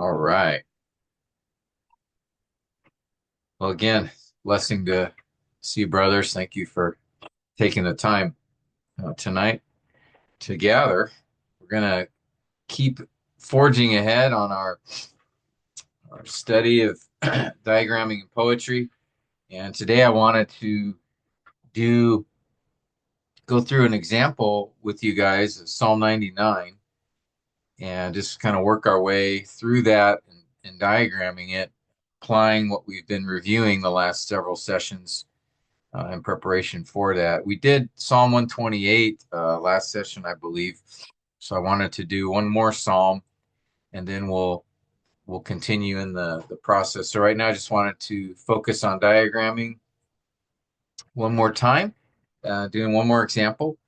All right. Well, again, blessing to see you, brothers. Thank you for taking the time tonight to gather. We're going to keep forging ahead on our study of diagramming and poetry. And today I wanted to do go through an example with you guys, Psalm 99, and just kind of work our way through that and diagramming it, applying what we've been reviewing the last several sessions in preparation for that. We did Psalm 128 last session, I believe. So I wanted to do one more psalm, and then we'll continue in the process. So right now, I just wanted to focus on diagramming one more time, doing one more example,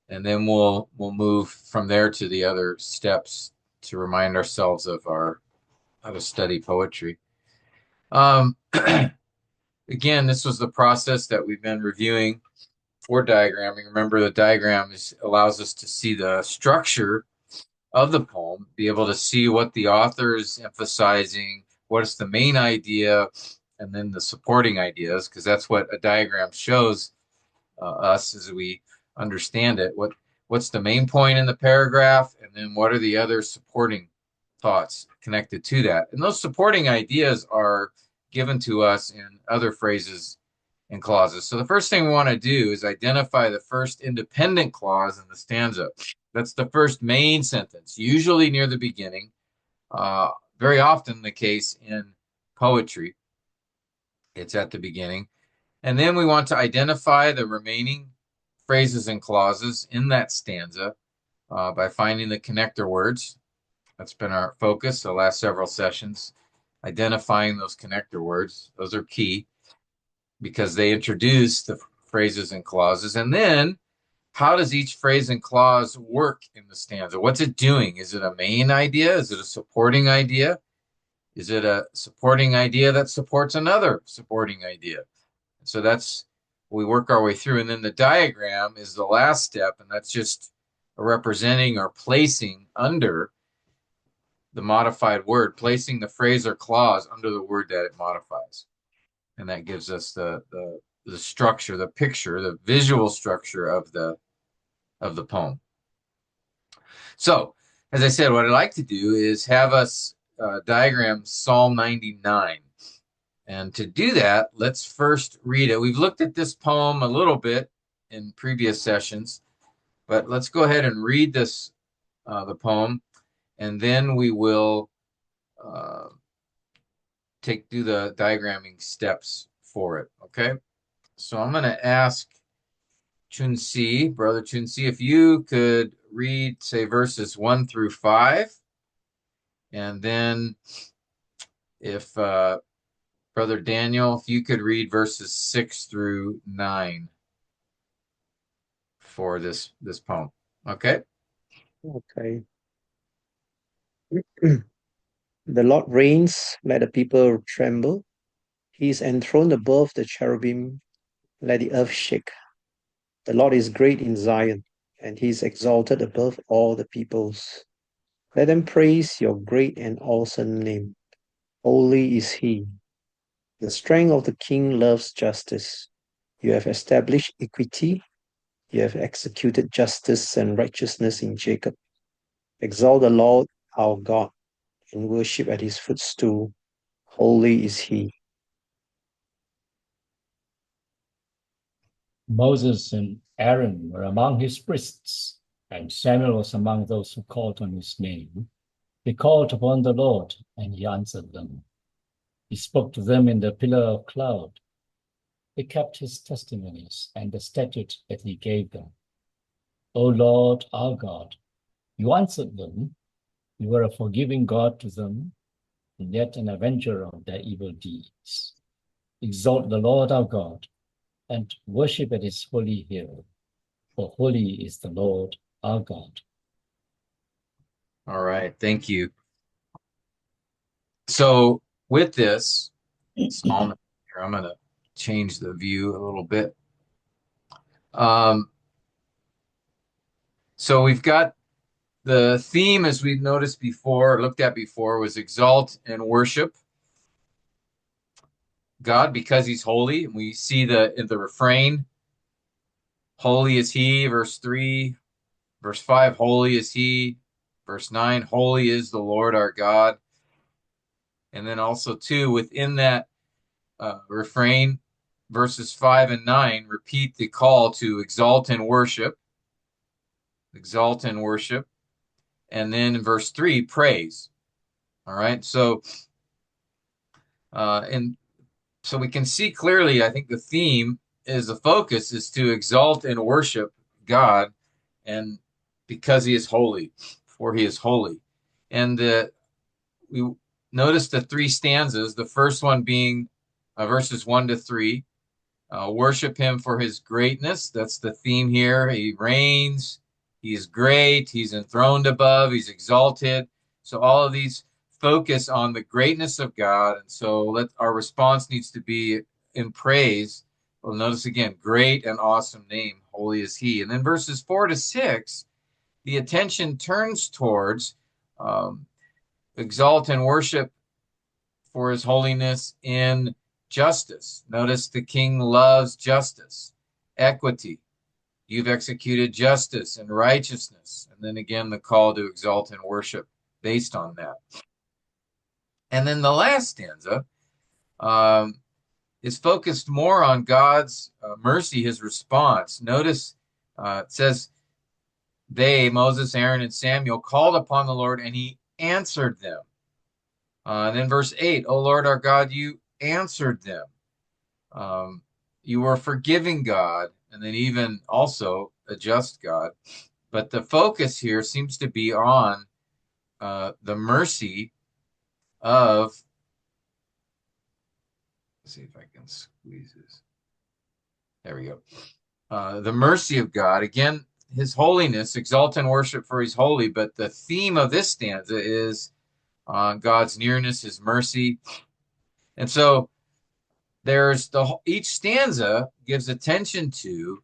and then we'll move from there to the other steps to remind ourselves of our how to study poetry. Um, Again, this was the process that we've been reviewing for diagramming. Remember, the diagram allows us to see the structure of the poem, be able to see what the author is emphasizing, what is the main idea, and then the supporting ideas, because that's what a diagram shows us as we understand it. What's the main point in the paragraph, and then what are the other supporting thoughts connected to that? And those supporting ideas are given to us in other phrases and clauses. So the first thing we want to do is identify the first independent clause in the stanza. That's the first main sentence, usually near the beginning, uh, very often the case in poetry. It's at the beginning. And then we want to identify the remaining phrases and clauses in that stanza by finding the connector words. That's been our focus the last several sessions, identifying those connector words. Those are key because they introduce the phrases and clauses. And then how does each phrase and clause work in the stanza? What's it doing? Is it a main idea? Is it a supporting idea? Is it a supporting idea that supports another supporting idea? So that's we work our way through. And then the diagram is the last step, and that's just representing or placing under the modified word, placing the phrase or clause under the word that it modifies. And that gives us the structure, the picture, the visual structure of the poem. So, as I said, what I'd like to do is have us diagram Psalm 99. And to do that, let's first read it. We've looked at this poem a little bit in previous sessions, but let's go ahead and read the poem, and then we will uh, do the diagramming steps for it. Okay. So I'm going to ask Brother Chunsi, if you could read, say, verses 1 through 5, and then if Brother Daniel, if you could read verses 6 through 9 for this poem. Okay. Okay. The Lord reigns, let the people tremble. He is enthroned above the cherubim, let the earth shake. The Lord is great in Zion, and he is exalted above all the peoples. Let them praise your great and awesome name. Holy is he. The strength of the king loves justice. You have established equity. You have executed justice and righteousness in Jacob. Exalt the Lord our God and worship at his footstool. Holy is he. Moses and Aaron were among his priests, and Samuel was among those who called on his name. They called upon the Lord, and he answered them. He spoke to them in the pillar of cloud. They kept his testimonies and the statute that he gave them. O Lord, our God, you answered them. You were a forgiving God to them, and yet an avenger of their evil deeds. Exalt the Lord our God, and worship at his holy hill, for holy is the Lord our God. All right. Thank you. So with this psalm here, I'm going to change the view a little bit. Um, so we've got The theme, as we noticed before, looked at before, was exalt and worship God because he's holy. And we see in the refrain, holy is he, verse 3. Verse 5, holy is he. Verse 9, holy is the Lord our God. And then also, too, within that refrain, verses 5 and 9 repeat the call to exalt and worship. Exalt and worship. And then in verse 3, praise. All right. And so we can see clearly, I think the theme is the focus is to exalt and worship God, and because he is holy, for he is holy. And we notice the three stanzas, the first one being verses 1 to 3. Worship him for his greatness. That's the theme here. He reigns. He is great. He's enthroned above. He's exalted. So all of these focus on the greatness of God. And so our response needs to be in praise. Well, notice again, great and awesome name. Holy is he. And then verses 4 to 6, the attention turns towards exalt and worship for his holiness in justice. Notice the king loves justice, equity. You've executed justice and righteousness. And then again, the call to exalt and worship based on that. And then the last stanza is focused more on God's mercy, his response. Notice it says, they, Moses, Aaron, and Samuel, called upon the Lord, and he answered them. And then verse 8, O Lord our God, you answered them. You were forgiving God, and then even also a just God. But the focus here seems to be on the mercy of, let's see if I can squeeze this. There we go. The mercy of God. Again, his holiness, exalt and worship for he's holy. But the theme of this stanza is on God's nearness, his mercy. And so there's each stanza gives attention to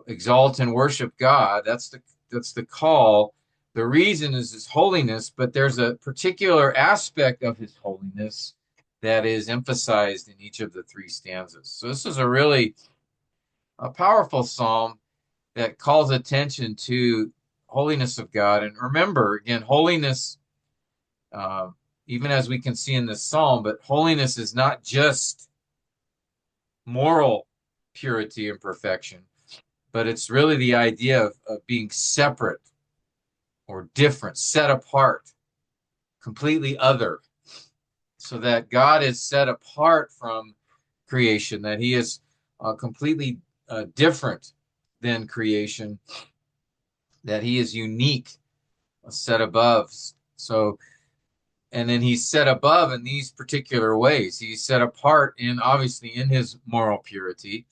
exalt and worship God. That's the call. The reason is his holiness, but there's a particular aspect of his holiness that is emphasized in each of the three stanzas. So this is a powerful psalm that calls attention to holiness of God. And remember, again, holiness, even as we can see in this psalm, but holiness is not just moral purity and perfection, but it's really the idea of being separate or different, set apart, completely other, so that God is set apart from creation, that he is completely different than creation, that he is unique, set above. So, and then he's set above in these particular ways. He's set apart obviously in his moral purity.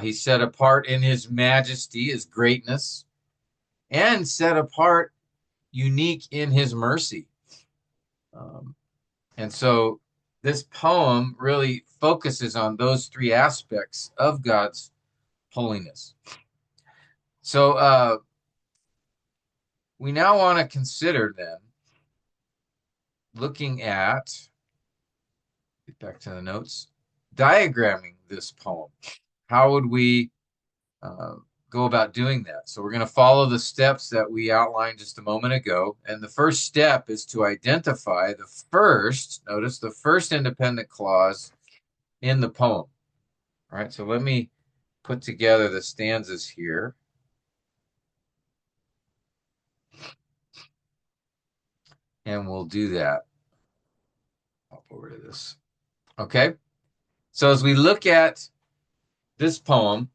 He's set apart in his majesty, his greatness, and set apart, unique in his mercy. And so this poem really focuses on those three aspects of God's holiness. So we now want to consider then, looking at, get back to the notes, diagramming this poem. How would we go about doing that? So we're going to follow the steps that we outlined just a moment ago. And the first step is to identify notice the first independent clause in the poem. All right, so let me put together the stanzas here. And we'll do that. Hop over to this. Okay, so as we look at this poem,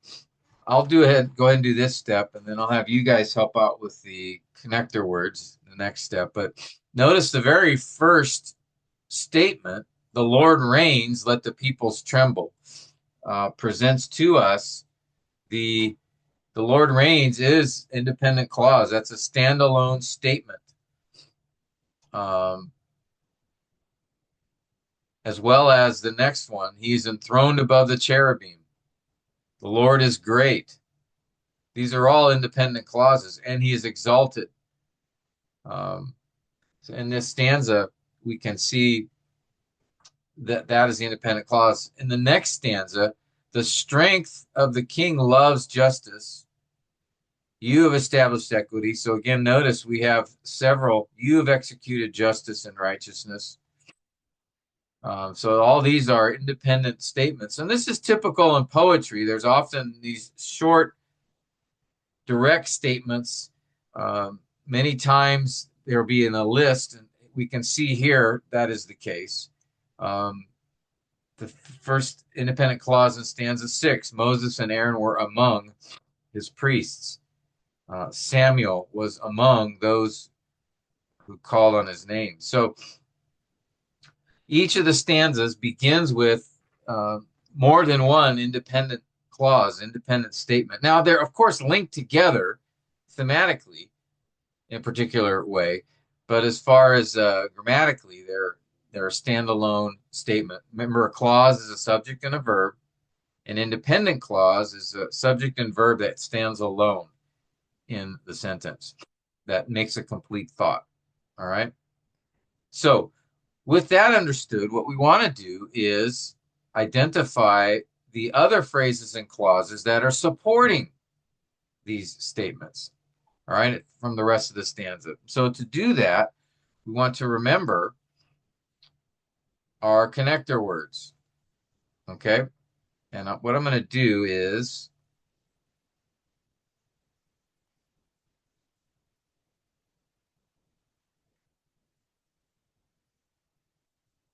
I'll go ahead and do this step, and then I'll have you guys help out with the connector words, the next step. But notice the very first statement, the Lord reigns, let the peoples tremble, presents to us the Lord reigns is independent clause. That's a standalone statement. As well as the next one, he's enthroned above the cherubim. The Lord is great. These are all independent clauses, and he is exalted. So in this stanza, we can see that is the independent clause. In the next stanza, the strength of the king loves justice. You have established equity. So again, notice we have several. You have executed justice and righteousness. So all these are independent statements. And this is typical in poetry. There's often these short, direct statements. Many times there'll be in a list, and we can see here that is the case. The first independent clause in stanza 6, Moses and Aaron were among his priests. Samuel was among those who called on his name. So each of the stanzas begins with more than one independent clause, independent statement. Now, they're, of course, linked together thematically in a particular way, but as far as grammatically, they're a standalone statement. Remember, a clause is a subject and a verb. An independent clause is a subject and verb that stands alone in the sentence, that makes a complete thought. All right. So, with that understood, what we want to do is identify the other phrases and clauses that are supporting these statements, all right, from the rest of the stanza. So to do that, we want to remember our connector words, okay? And what I'm going to do is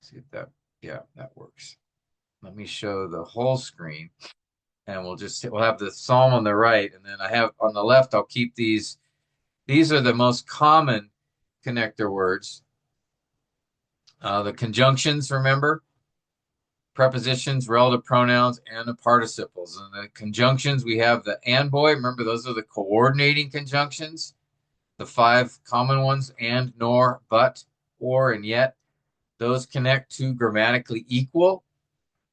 see if that, yeah, that works. Let me show the whole screen, and we'll have the psalm on the right, and then I have on the left, I'll keep these. These are the most common connector words. The conjunctions, remember, prepositions, relative pronouns, and the participles. And the conjunctions, we have the and boy. Remember, those are the coordinating conjunctions. The 5 common ones: and, nor, but, or, and yet. Those connect to grammatically equal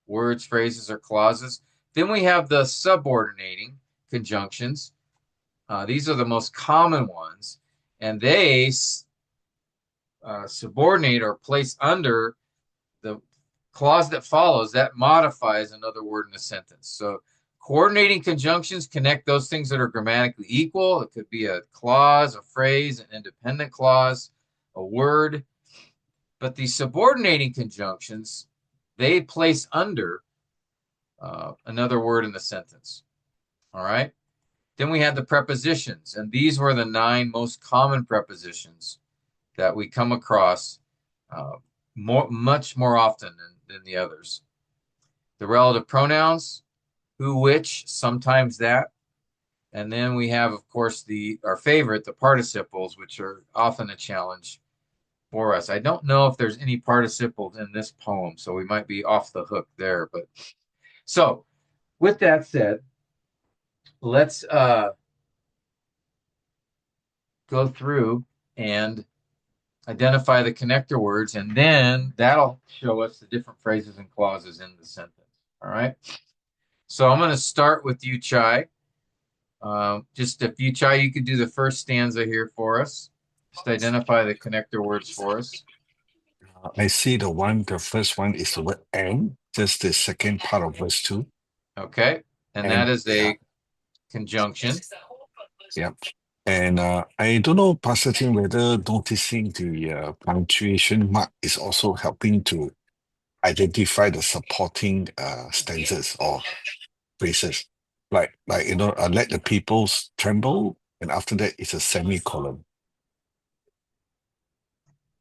words, phrases, or clauses. Then we have the subordinating conjunctions. These are the most common ones, and they subordinate or place under the clause that follows that modifies another word in a sentence. So coordinating conjunctions connect those things that are grammatically equal. It could be a clause, a phrase, an independent clause, a word. But the subordinating conjunctions, they place under another word in the sentence. All right. Then we had the prepositions, and these were the 9 most common prepositions that we come across much more often than the others. The relative pronouns, who, which, sometimes that. And then we have, of course, our favorite, the participles, which are often a challenge for us. I don't know if there's any participles in this poem, so we might be off the hook there. But so with that said, let's go through and identify the connector words, and then that'll show us the different phrases and clauses in the sentence. All right. So I'm going to start with you, Chai. Just if you, Chai, you could do the first stanza here for us. Just identify the connector words for us. I see the first one is the word and, just the second part of verse 2. Okay. And that is a conjunction. Yep. And I don't know, Pastor Tim, whether noticing the punctuation mark is also helping to identify the supporting stanzas or phrases. Like let the peoples tremble, and after that it's a semicolon.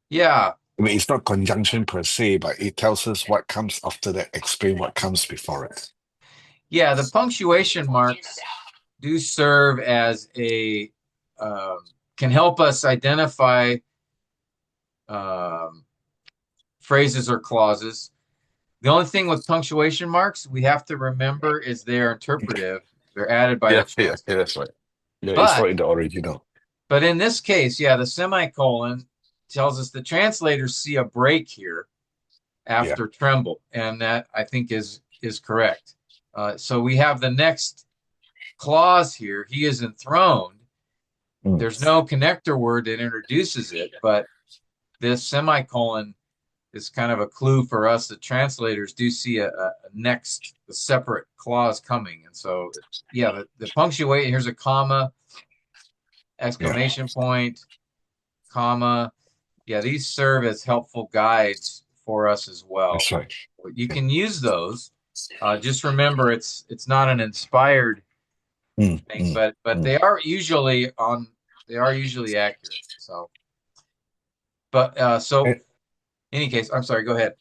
Yeah. I mean, it's not conjunction per se, but it tells us what comes after that, explain what comes before it. Yeah, the punctuation marks do serve as can help us identify phrases or clauses. The only thing with punctuation marks we have to remember is they're interpretive. They're added by the translator. Yeah, that's right. Yeah, it's But not in the original. But in this case, yeah, the semicolon tells us the translators see a break here after tremble, and that I think is correct. So we have the next clause here. He is enthroned. There's no connector word that introduces it, but this semicolon is kind of a clue for us that translators do see a next a separate clause coming. And so, yeah, the punctuation, here's a comma, exclamation point, comma. Yeah, these serve as helpful guides for us as well. That's right. You can use those. Just remember, it's not an inspired thing, but they are usually accurate. So, but so Eh, in any case, I'm sorry. Go ahead.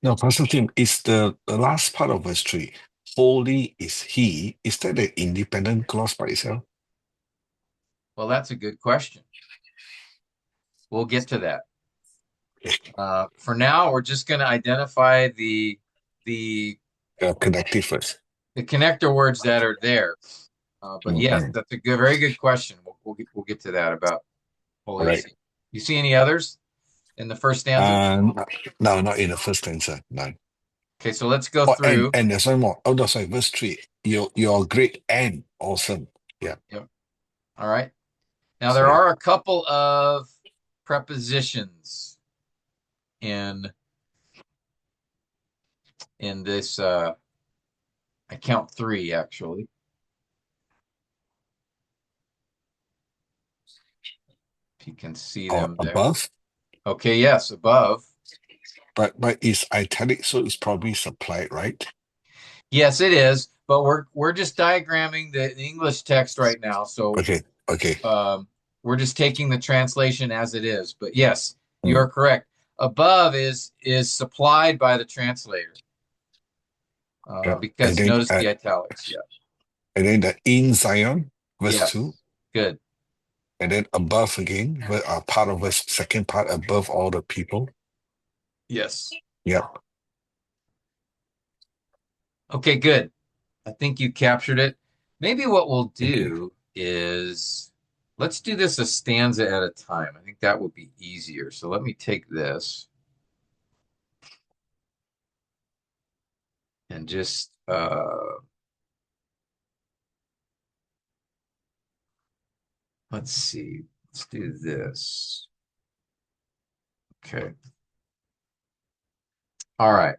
Now, Pastor Tim, is the last part of verse 3, holy is he, is that an independent clause by itself? Well, that's a good question. We'll get to that. For now, we're just going to identify the Connective first. the connector words that are there. But yes, that's a very good question. We'll get to that about All holy. right. You see any others in the first stanza? No, not in the first stanza. No. Okay, so let's go through. And there's one more. Oh, no, sorry, verse 3. You're great and awesome. Yeah. Yep. All right. Now there are a couple of prepositions in this. I count 3 actually. If you can see them there. Above. Okay, yes, above. But it's italic, so it's probably supplied, right? Yes, it is. But we're just diagramming the English text right now. So Okay. we're just taking the translation as it is. But yes, you're correct. Above is supplied by the translator. Because then, notice the italics. Yeah. And then the in Zion, verse 2. Good. And then above again, part of verse second part, above all the people. Yes. Yep. Okay, good. I think you captured it. Maybe what we'll do is let's do this a stanza at a time. I think that would be easier. So let me take this and just let's see. Let's do this. Okay. All right.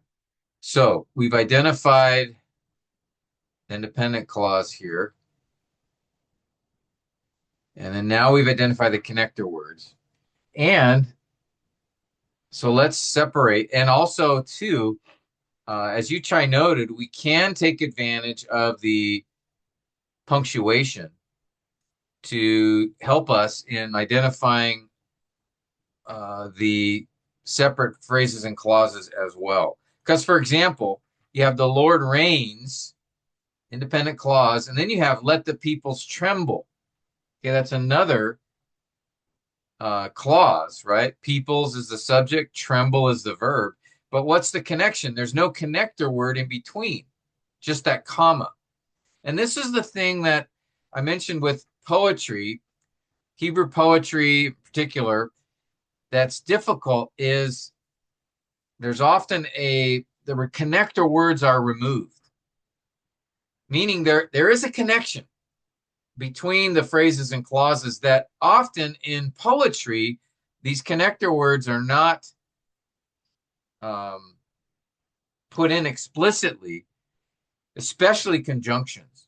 So we've identified the independent clause here. And then now we've identified the connector words. And so let's separate. And also, too, as Yuchai noted, we can take advantage of the punctuation to help us in identifying the separate phrases and clauses as well. Because, for example, you have the Lord reigns, independent clause, and then you have let the peoples tremble. Okay, that's another clause, right? Peoples is the subject, tremble is the verb. But what's the connection? There's no connector word in between, just that comma. And this is the thing that I mentioned with poetry, Hebrew poetry in particular, that's difficult is there's often the connector words are removed, meaning there is a connection between the phrases and clauses that often in poetry, these connector words are not put in explicitly, especially conjunctions.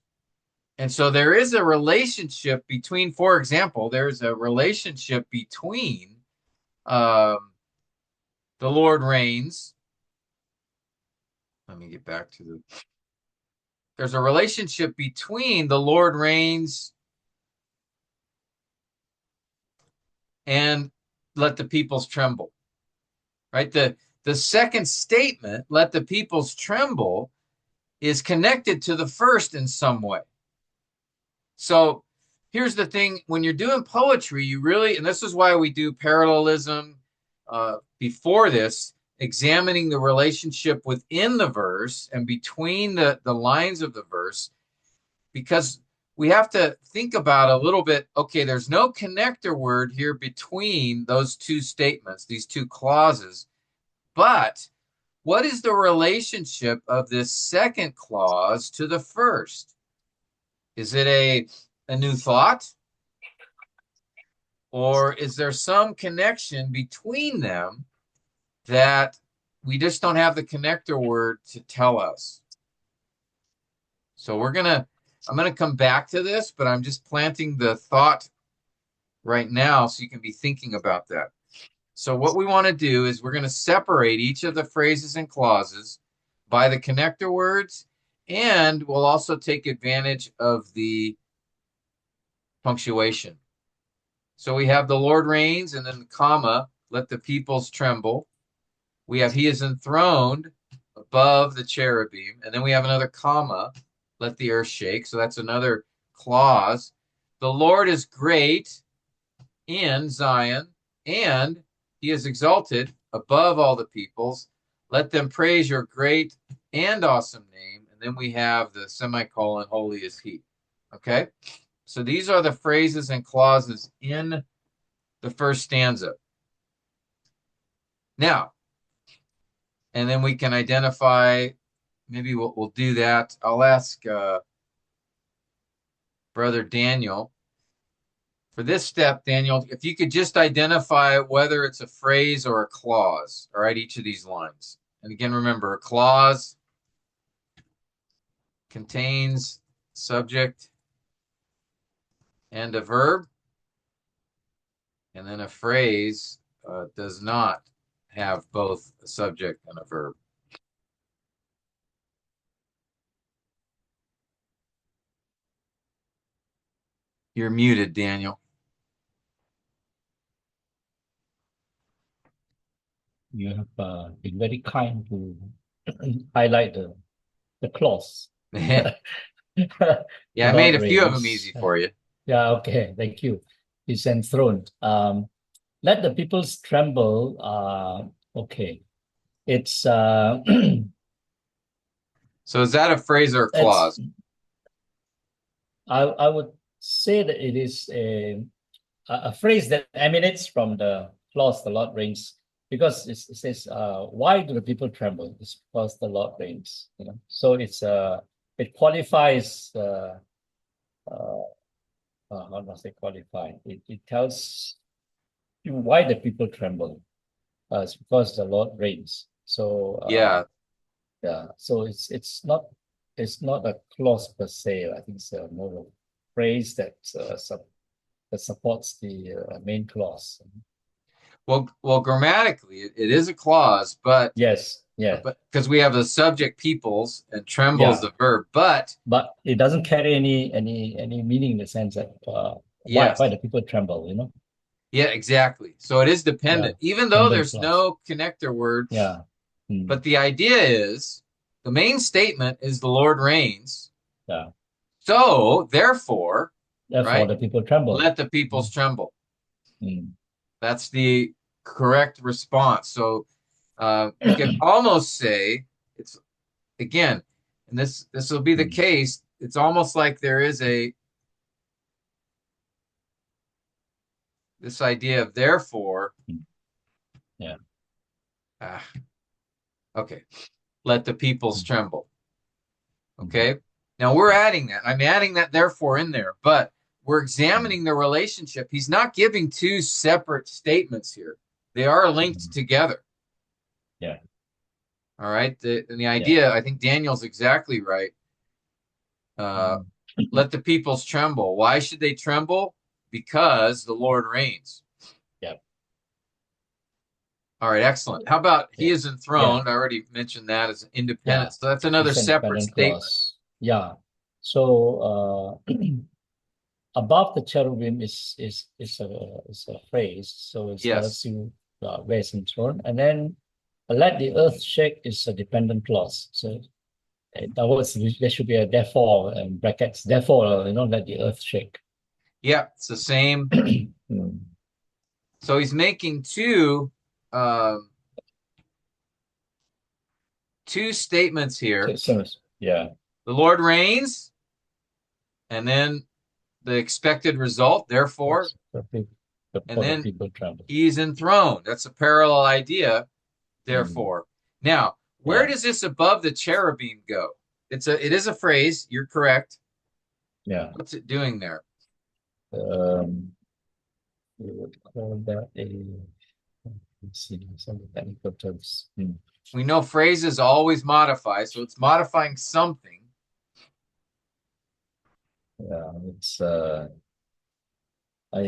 And so there is a relationship between, for example, there's a relationship between the Lord reigns. Let me get back to there's a relationship between the Lord reigns and let the peoples tremble, right? The second statement, let the peoples tremble, is connected to the first in some way. So here's the thing, when you're doing poetry, you really, and this is why we do parallelism before this, examining the relationship within the verse and between the lines of the verse, because we have to think about a little bit, okay, there's no connector word here between those two statements, these two clauses, but what is the relationship of this second clause to the first? Is it a new thought? Or is there some connection between them that we just don't have the connector word to tell us? So I'm gonna come back to this, but I'm just planting the thought right now so you can be thinking about that. So what we want to do is we're going to separate each of the phrases and clauses by the connector words, and we'll also take advantage of the punctuation. So we have the Lord reigns, and then the comma, let the peoples tremble. We have he is enthroned above the cherubim, and then we have another comma, let the earth shake. So that's another clause. The Lord is great in Zion, and he is exalted above all the peoples. Let them praise your great and awesome name. And then we have the semicolon, holy is he. Okay? So these are the phrases and clauses in the first stanza. Now, and then we can identify, maybe we'll do that. I'll ask Brother Daniel. For this step, Daniel, if you could just identify whether it's a phrase or a clause, all right, each of these lines. And again, remember, a clause contains subject and a verb, and then a phrase does not have both a subject and a verb. You're muted, Daniel. You have been very kind to highlight the clause. Yeah, The I made Lord a few of them reigns. easy for you. Yeah, okay, thank you. He's enthroned. Let the peoples tremble. Okay, it's So is that a phrase or a clause? I would say that it is a phrase that emanates from the clause "the Lord reigns," because it says, "Why do the people tremble?" It's because the Lord reigns. You know, so it qualifies. How does it qualify? It tells you why the people tremble. It's because the Lord reigns. So Yeah. yeah. So it's not a clause per se. I think it's more of a phrase that that supports the main clause. Well, grammatically, it is a clause, but Yes, yeah, because we have the subject peoples and trembles yeah. the verb, but But it doesn't carry any meaning in the sense that why yes, the people tremble, you know? yeah, exactly. So it is Yeah, dependent, even though dependent there's clause. no connector word. Yeah. Mm. But the idea is the main statement is the Lord reigns. Yeah. So therefore, Therefore, right, the people tremble. let the peoples Mm. tremble. Mm. That's the correct response. So you can almost say it's again, and this will be the Mm. case. It's almost like there is this idea of therefore. Mm. Yeah. Ah, okay, let the peoples Mm. tremble. Mm. Okay, now we're adding that. I'm adding that therefore in there, but we're Mm. examining the relationship. He's not giving two separate statements here. They are linked Mm. together. Yeah. All right. And the Yeah. idea, I think Daniel's exactly right. Mm. Let the peoples tremble. Why should they tremble? Because the Lord reigns. Yeah. All right, excellent. How about he Yeah. is Yeah. enthroned? I already mentioned that as Yeah. independent. So that's another It's an separate independent statement. clause. Yeah. So above the cherubim is a phrase. So it Yes. tells you where it's enthroned, and then let the earth shake is a dependent clause. So in other words, there should be a therefore in brackets. Therefore, let the earth shake. Yeah, it's the same. Mm. So he's making um, two statements here. Yeah. The Lord reigns, and then the expected result, therefore, and For the then people tremble. he's enthroned. That's a parallel idea, Mm. therefore. Now, where Yeah. does this above the cherubim go? It is a phrase, you're correct. Yeah. What's it doing there? Um, we would call that let's see, some technical terms. We know phrases always modify, so it's modifying something. Yeah, it's I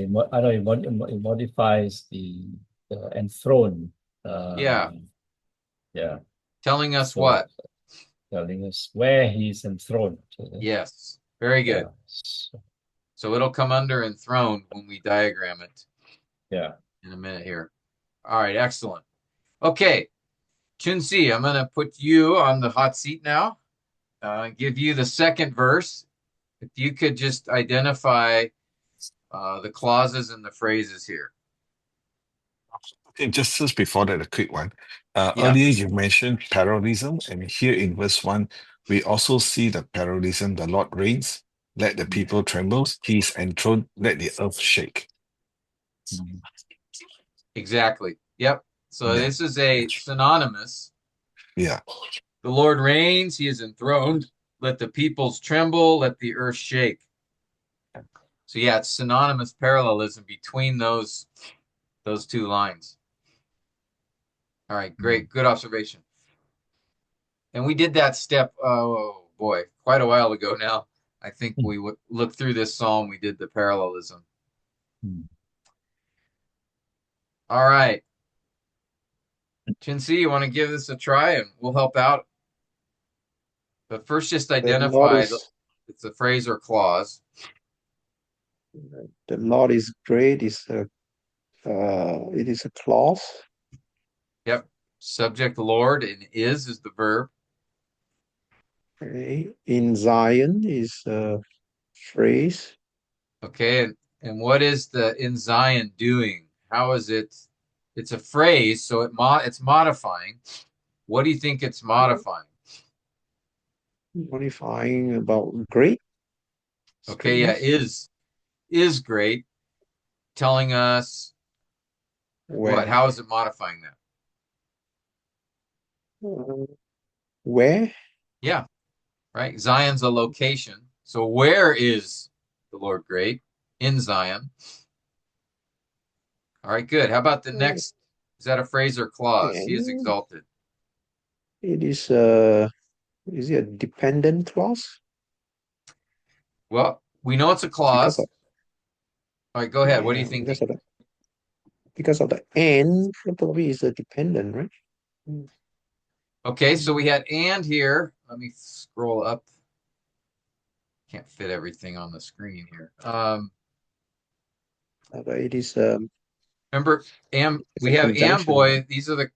know it modifies the enthroned. Yeah, Yeah. telling us So what? telling us where he's enthroned. Yes, very Yeah. good. So it'll come under enthroned when we diagram it Yeah. in a minute here. All right, excellent. Okay, Chunsi, I'm going to put you on the hot seat now. Give you the second verse. If you could just identify the clauses and the phrases here. Okay, just before that, a quick one. Yeah. Earlier you mentioned parallelism, and here in verse 1, we also see the parallelism. The Lord reigns, let the people tremble. He is enthroned, let the earth shake. Mhm. Exactly. Yep. So Yeah, this is a synonymous. yeah, The Lord reigns, he is enthroned. Let the peoples tremble, let the earth shake. So yeah, it's synonymous parallelism between those two lines. All right, great. Good observation. And we did that step, oh boy, quite a while ago now. I think we looked through this psalm, we did the parallelism. Mhm. All right. Chinsi, you want to give this a try and we'll help out? But first, just The Lord identify is it's a phrase or clause. the Lord is great is a it is a clause. Yep. Subject Lord and is the verb. Okay. In Zion is a phrase. Okay. And what is the in Zion doing? How is it? It's a phrase, so it's modifying. What do you think it's modifying? Modifying about great, Okay, yeah, greatness. is great, telling us what? Where? How is it modifying that? Uh, where? Yeah, right. Zion's a location. So where is the Lord great? In Zion. All right, good. How about the next? Is that a phrase or clause? He is And exalted. it is it a dependent clause? Well, we know it's a Because clause. of All right, go ahead. What are you yeah, thinking? because of the and probably is a dependent, right? Okay, so we Mm. had and here. Let me scroll up. Can't fit everything on the screen here. But it is Remember, it's a we have conjunction, right? amboy. These are the,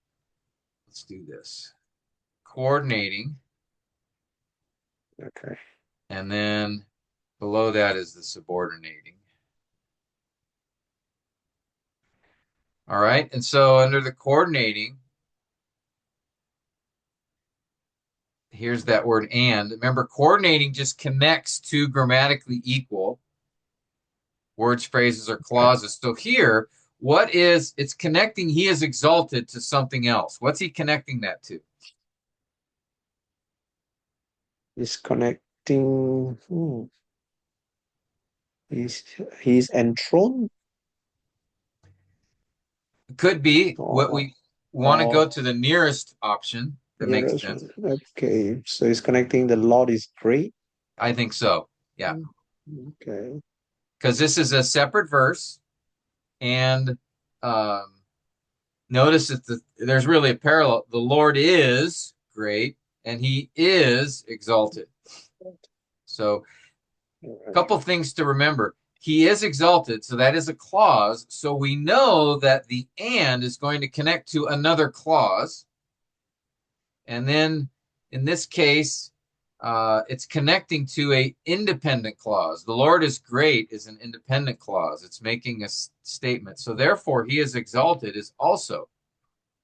let's do this. Coordinating. Okay. And then below that is the subordinating. All right. And so under the coordinating, here's that word and. Remember, coordinating just connects two grammatically equal words, phrases, or Okay. clauses. So here, it's connecting he is exalted to something else. What's he connecting that to? It's connecting. He's he's enthroned It could be what or we want to go or to the nearest option that makes nearest sense. one. Okay. So it's connecting the Lord is great. I think so. Yeah. Mm. Okay. Because this is a separate verse. And um, notice that there's really a parallel. The Lord is great and he is exalted. So, All a right. couple things to remember. He is exalted, so that is a clause. So we know that the and is going to connect to another clause. And then in this case, it's connecting to a independent clause. The Lord is great is an independent clause. It's making a statement. So therefore, he is exalted is also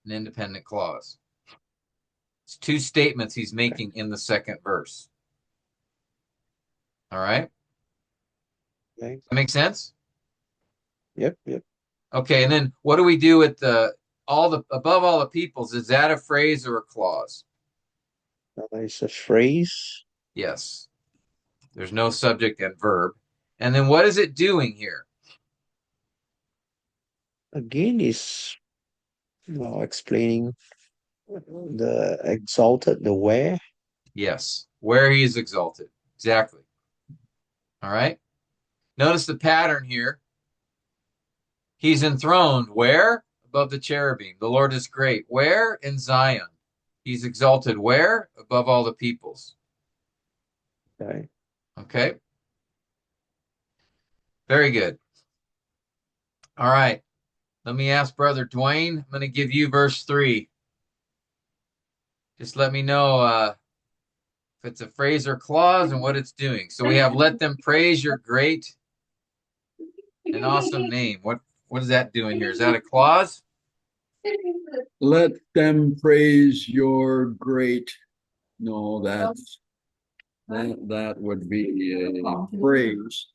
an independent clause. It's two statements he's Okay. making in the second verse. All right. Okay. That makes sense? Yep. Yep. Okay. And then what do we do with the all the above all the peoples? Is that a phrase or a clause? It's a phrase. Yes. There's no subject and verb. And then what is it doing here? again is explaining the exalted, the where. Yes, where he is exalted. Exactly. All right. Notice the pattern here. He's enthroned where? Above the cherubim. The Lord is great. Where? In Zion. He's exalted where? Above all the peoples. Okay. Okay. Very good. All right. Let me ask Brother Dwayne. I'm going to give you verse 3. Just let me know if it's a phrase or clause and what it's doing. So we have let them praise your great and awesome name. What is that doing here? Is that a clause? Let them praise your great. No, that would be a praise.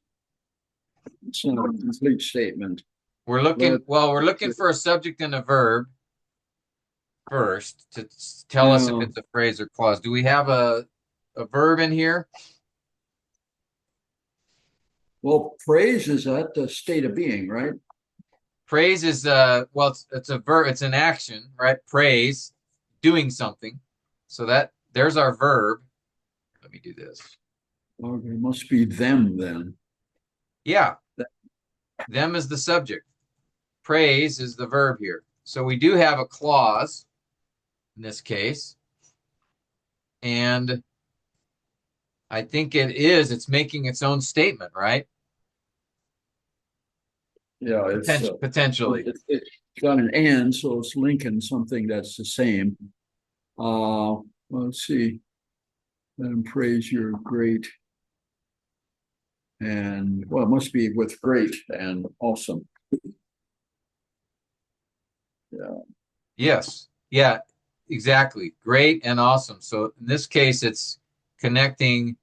It's not a complete statement. We're looking for a subject and a verb first to tell us if it's a phrase or clause. Do we have a verb in here? Well, praise is at the state of being, right? Praise is it's a verb, it's an action, right? Praise, doing something. So there's our verb. Let me do this. Well, it must be them then. Yeah. Them is the subject. Praise is the verb here. So we do have a clause in this case. And I think it's making its own statement, right? Yeah, it's potentially. It's got an and, so it's linking something that's the same. Let's see. Let them praise your great. And well, it must be with great and awesome. Yeah. Yes. Yeah, exactly. Great and awesome. So in this case, it's connecting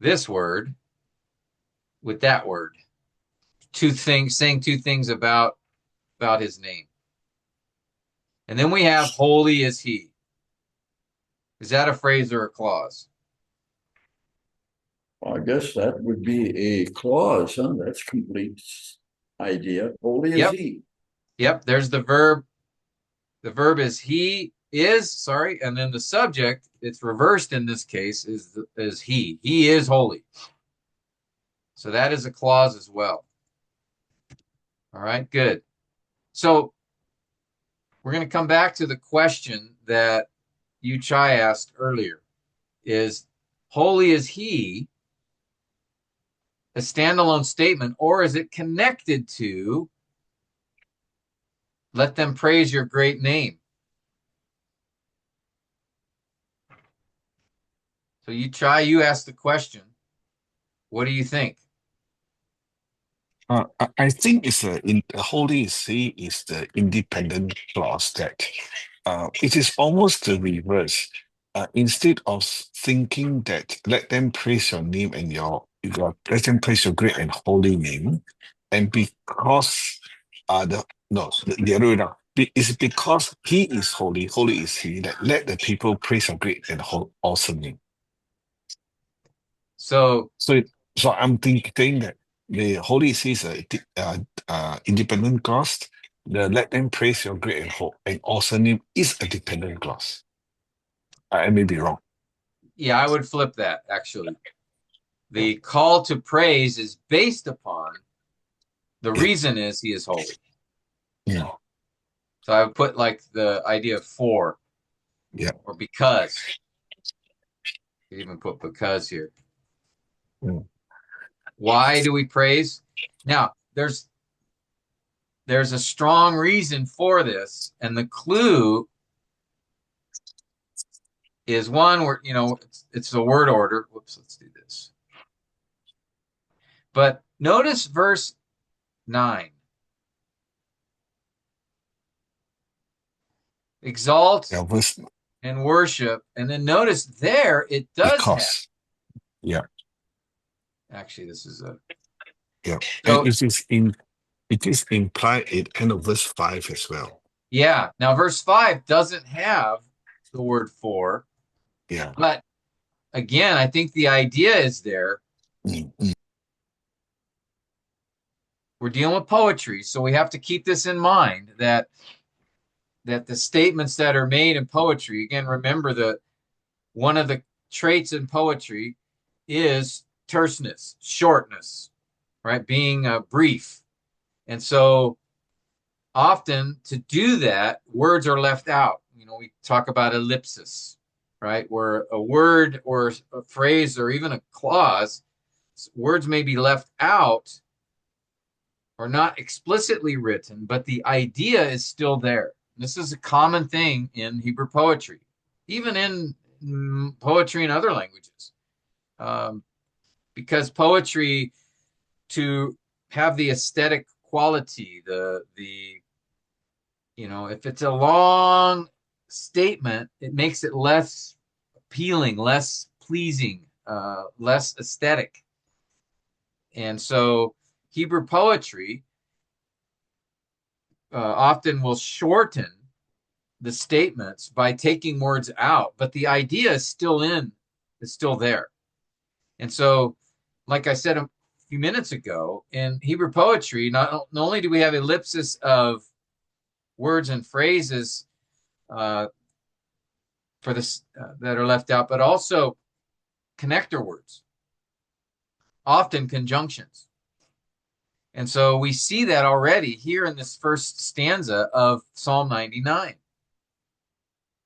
this word with that word. Saying two things about his name. And then we have holy is he. Is that a phrase or a clause? Well, I guess that would be a clause, huh? That's complete idea. Holy is he. Yep, there's the verb. The verb is he is, and then the subject, it's reversed in this case, is he. He is holy. So that is a clause as well. All right, good. So we're going to come back to the question that Yu Chai asked earlier. Is holy is he a standalone statement, or is it connected to let them praise your great name? So Yu Chai, you asked the question. What do you think? I think it's in holy is he is the independent clause that it is almost the reverse. Instead of thinking that let them praise your name and let them praise your great and holy name, and because the other way around. It's because he is holy, holy is he, that let the people praise your great and awesome name. So I'm thinking that the holy is his independent clause. The let them praise your great and awesome name is a dependent clause. I may be wrong. yeah, I would flip that actually. The call to praise is based upon the reason is he is holy. Yeah. So I would put like the idea of for. Yeah. Or because. You even put because here. Mm. Why do we praise? Now, there's a strong reason for this, and the clue is one where it's the word order. Whoops, let's do this. But notice verse 9. Exalt and worship, and then notice there it does have. Yeah. Actually, this is yeah. So, and it is implied in end of verse 5 as well. Yeah. Now, verse 5 doesn't have the word for. Yeah. But again, I think the idea is there. Mm-hmm. we're dealing with poetry, so we have to keep this in mind that the statements that are made in poetry, again, remember that one of the traits in poetry is terseness, shortness, right? Being brief. And so often to do that, words are left out. We talk about ellipsis, right? Where a word or a phrase or even a clause, words may be left out or not explicitly written, but the idea is still there. This is a common thing in Hebrew poetry, even in poetry in other languages. Because poetry, to have the aesthetic quality, if it's a long statement, it makes it less appealing, less pleasing, less aesthetic. And so Hebrew poetry often will shorten the statements by taking words out, but the idea is still there. And so, like I said a few minutes ago, in Hebrew poetry, not only do we have ellipsis of words and phrases for this that are left out, but also connector words, often conjunctions. And so we see that already here in this first stanza of Psalm 99.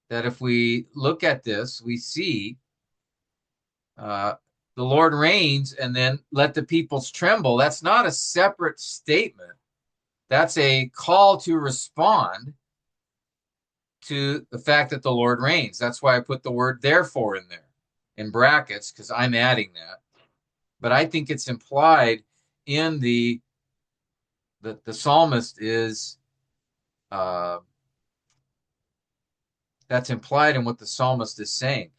That if we look at this, we see the Lord reigns and then let the peoples tremble. That's not a separate statement. That's a call to respond to the fact that the Lord reigns. That's why I put the word therefore in there in brackets, because I'm adding that. But I think it's implied in the psalmist is that's implied in what the psalmist is saying.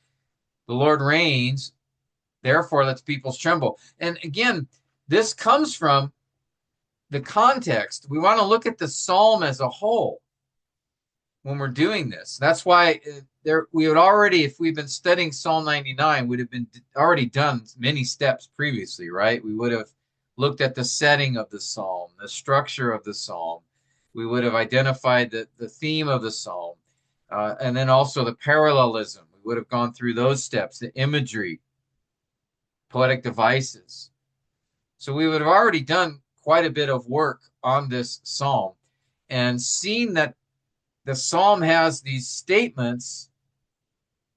The Lord reigns, therefore let the peoples tremble. And again, this comes from the context. We want to look at the psalm as a whole when we're doing this. That's why we would already, if we've been studying Psalm 99, would have been already done many steps previously, right? We would have looked at the setting of the psalm, the structure of the psalm. We would have identified the theme of the psalm, and then also the parallelism. We would have gone through those steps, the imagery, poetic devices. So we would have already done quite a bit of work on this psalm and seen that the psalm has these statements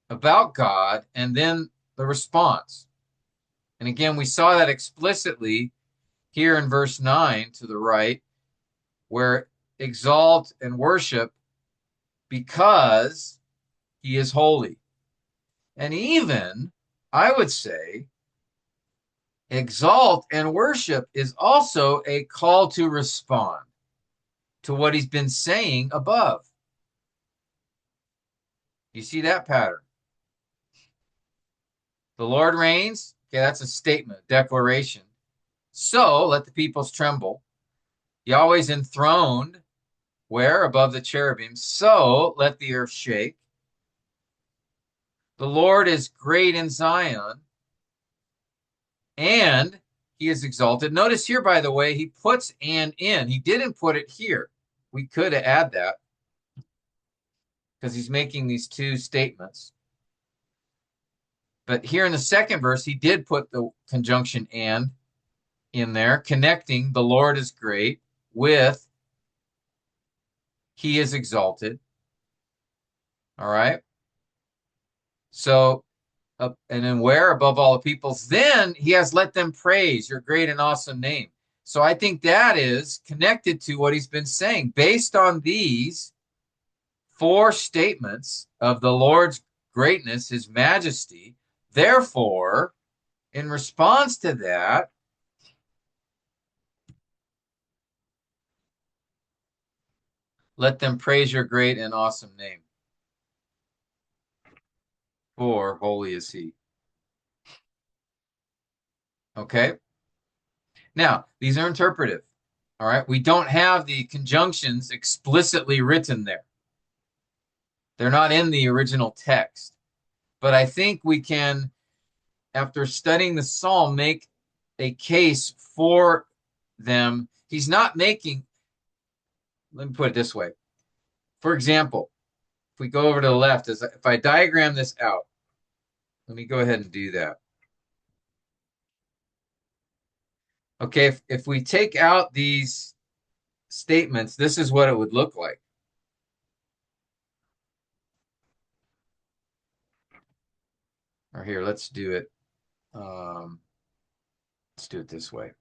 about God and then the response. And again, we saw that explicitly here in verse 9 to the right, where exalt and worship because he is holy. And even, I would say, exalt and worship is also a call to respond to what he's been saying above. You see that pattern? The Lord reigns. Okay, that's a statement, declaration. So let the peoples tremble. Yahweh's enthroned. Where? Above the cherubim. So let the earth shake. The Lord is great in Zion, and he is exalted. Notice here, by the way, he puts and in. He didn't put it here. We could add that because he's making these two statements. But here in the second verse, he did put the conjunction and in there, connecting the Lord is great with he is exalted. All right. So, and then where? Above all the peoples. Then he has let them praise your great and awesome name. So I think that is connected to what he's been saying. Based on these four statements of the Lord's greatness, his majesty, therefore, in response to that, let them praise your great and awesome name. For holy is he. Okay? Now, these are interpretive. All right? We don't have the conjunctions explicitly written there. They're not in the original text. But I think we can, after studying the psalm, make a case for them He's not making, let me put it this way. For example, if we go over to the left, if I diagram this out, let me go ahead and do that. Okay, if we take out these statements, this is what it would look like. Or here, let's do it. Let's do it this way.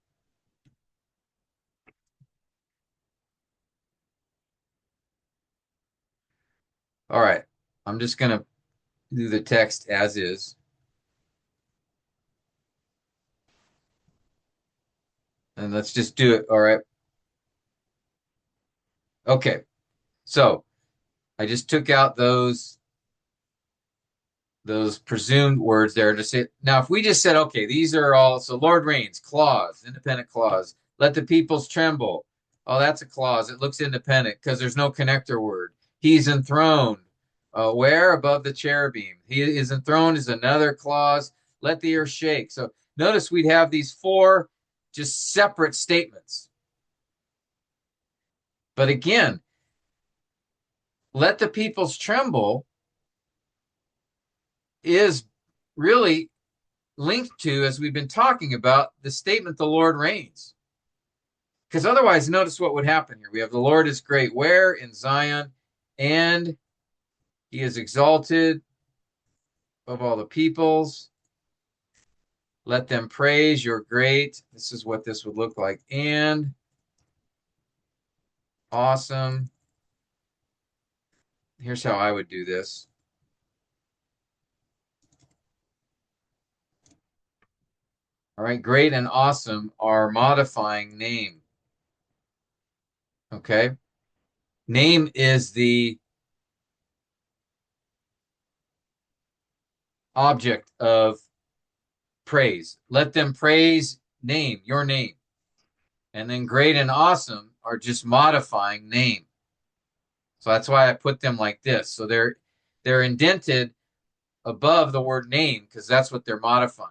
All right, I'm just going to do the text as is. And let's just do it. All right. Okay. So I just took out those presumed words there to say. Now, if we just said, okay, these are all, so Lord reigns, clause, independent clause. Let the peoples tremble. Oh, that's a clause. It looks independent because there's no connector word. He's enthroned. Where? Above the cherubim. He is enthroned is another clause. Let the earth shake. So notice we'd have these 4 just separate statements. But again, let the peoples tremble is really linked to, as we've been talking about, the statement, the Lord reigns. Because otherwise, notice what would happen here. We have the Lord is great. Where? In Zion. And he is exalted above all the peoples. Let them praise your great. This is what this would look like. And awesome. Here's how I would do this. All right, great and awesome are modifying name. Okay. Name is the object of praise. Let them praise name, your name. And then great and awesome are just modifying name. So that's why I put them like this. So they're indented above the word name because that's what they're modifying.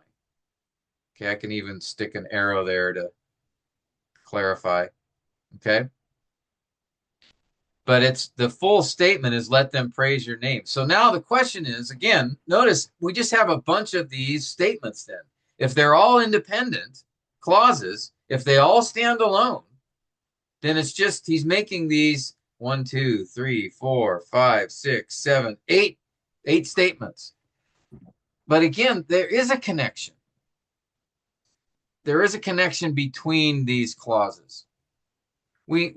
Okay, I can even stick an arrow there to clarify. Okay. But it's the full statement is let them praise your name. So now the question is, again, notice we just have a bunch of these statements then. If they're all independent clauses, if they all stand alone, then it's just he's making these 1, 2, 3, 4, 5, 6, 7, 8 statements. But again, there is a connection. There is a connection between these clauses. We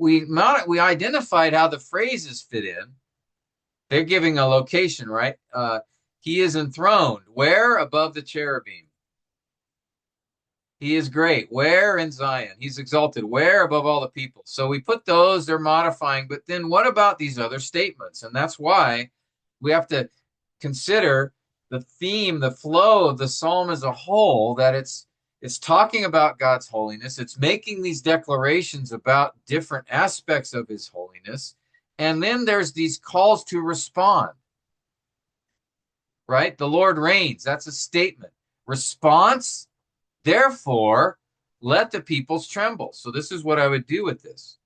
identified how the phrases fit in. They're giving a location, right? He is enthroned. Where? Above the cherubim. He is great. Where? In Zion. He's exalted. Where? Above all the people. So we put those, they're modifying. But then what about these other statements? And that's why we have to consider the theme, the flow of the psalm as a whole, that it's talking about God's holiness. It's making these declarations about different aspects of his holiness. And then there's these calls to respond, right? The Lord reigns. That's a statement. Response, therefore, let the peoples tremble. So this is what I would do with this.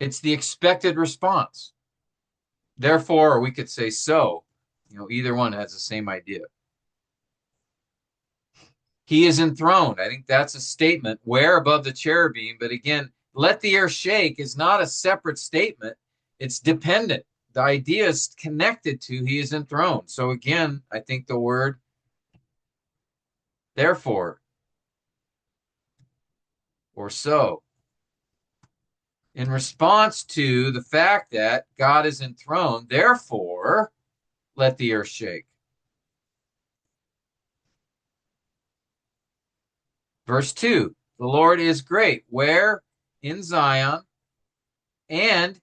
It's the expected response. Therefore, or we could say so. Either one has the same idea. He is enthroned. I think that's a statement. Where? Above the cherubim. But again, let the earth shake is not a separate statement. It's dependent. The idea is connected to he is enthroned. So again, I think the word therefore or so, in response to the fact that God is enthroned, therefore let the earth shake. Verse 2, the Lord is great. Where? In Zion. And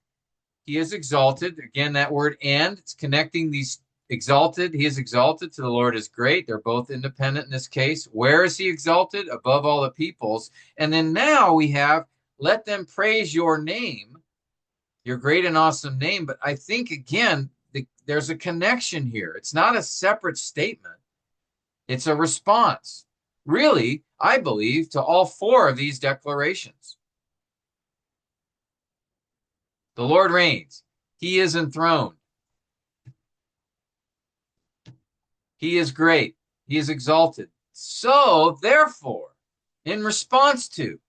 he is exalted. Again, that word and, it's connecting these exalted. He is exalted to the Lord is great. They're both independent in this case. Where is he exalted? Above all the peoples. And then now we have, let them praise your name, your great and awesome name. But I think, again, there's a connection here. It's not a separate statement. It's a response. really, I believe, to all four of these declarations. The Lord reigns. He is enthroned. He is great. He is exalted. So, therefore, in response to,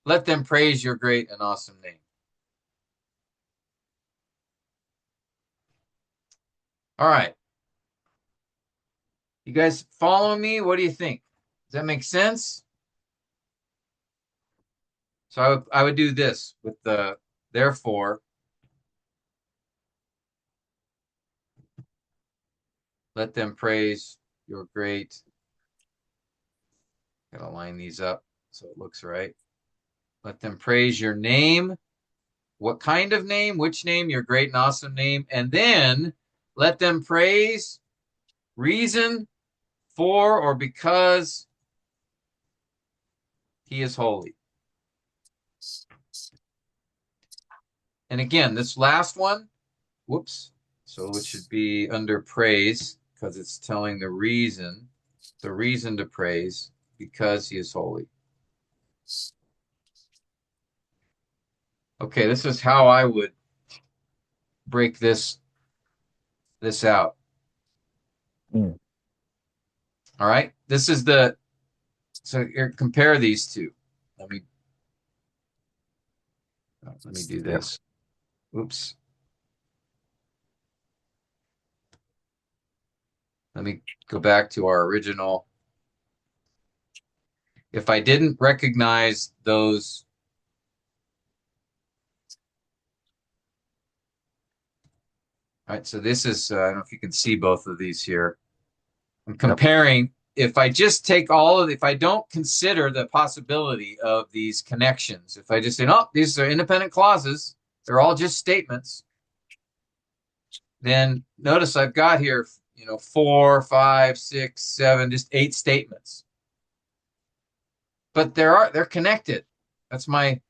let them praise your great and awesome name. All right. You guys following me? What do you think? Does that make sense? So I would do this with the therefore, let them praise your great. Gotta line these up so it looks right. Let them praise your name. What kind of name? Which name? Your great and awesome name. And then let them praise reason for or because he is holy. And again, this last one, whoops. So it should be under praise because it's telling the reason to praise because he is holy. Okay, this is how I would break this out. Mm. All right, this is so here, compare these two. Let me do this. Oops. Let me go back to our original. If I didn't recognize those, all right, so this is, I don't know if you can see both of these here. I'm comparing, if I just take if I don't consider the possibility of these connections, if I just say, no, these are independent clauses, they're all just statements, then notice I've got here, 4, 5, 6, 7, just 8 statements. But they're connected. That's my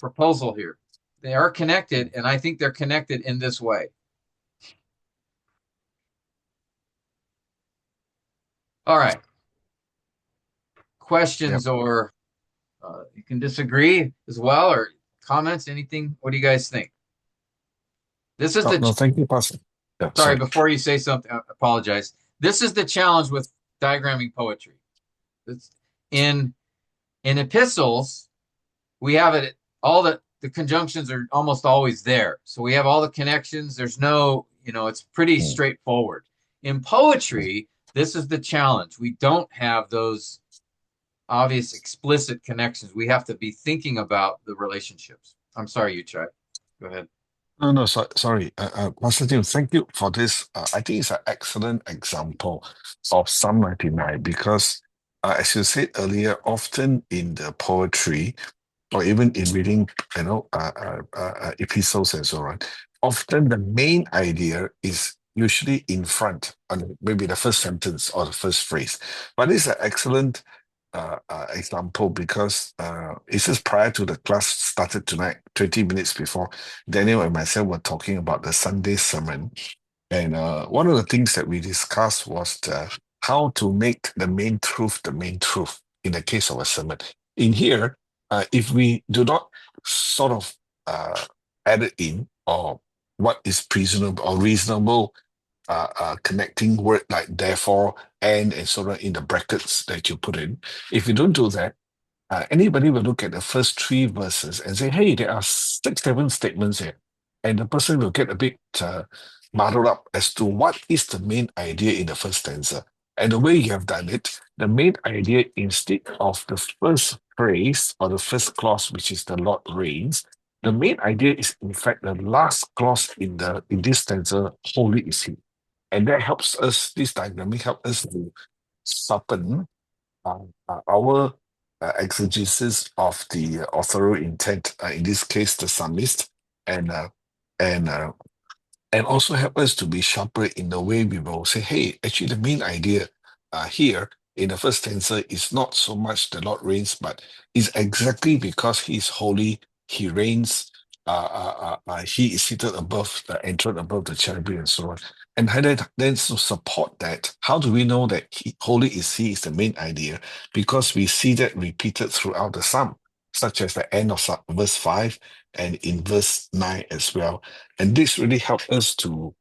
proposal here. They are connected, and I think they're connected in this way. All right. Questions or you can disagree as well, or comments, anything. What do you guys think? This is No, thank you, Pastor. Yeah, sorry, before you say something, I apologize. This is the challenge with diagramming poetry. It's in epistles, we have it all the conjunctions are almost always there. So we have all the connections. There's no, it's pretty straightforward. In poetry, this is the challenge. We don't have those obvious explicit connections. We have to be thinking about the relationships. I'm sorry, you Chai. Go ahead. No, sorry. Pastor Tim, thank you for this. I think it's an excellent example of Psalm 99 because, as you said earlier, often in the poetry, or even in reading, epistles and so on, often the main idea is usually in front, on maybe the first sentence or the first phrase. But it's an excellent example because it's just prior to the class started tonight, 20 minutes before, Daniel and myself were talking about the Sunday sermon. And one of the things that we discussed was how to make the main truth in the case of a sermon. In here, if we do not sort of add it in, or what is reasonable connecting word like therefore and so on in the brackets that you put in, if you don't do that, anybody will look at the first 3 verses and say, hey, there are 6, 7 statements here. And the person will get a bit muddled up as to what is the main idea in the first stanza. And the way you have done it, the main idea, instead of the first phrase or the first clause, which is the Lord reigns, the main idea is in fact the last clause in this stanza, holy is he. And that helps us, this diagramming helps us to sharpen our exegesis of the authorial intent, in this case, the psalmist, and uh, and uh, and also help us to be sharper in the way we will say, hey, actually, the main idea here in the first stanza is not so much the Lord reigns, but is exactly because he is holy, he reigns, he is seated above, enthroned above the cherubim and so on. And then to support that, how do we know that holy is he is the main idea? Because we see that repeated throughout the psalm, such as the end of verse 5 and in verse 9 as well. And this really helps us to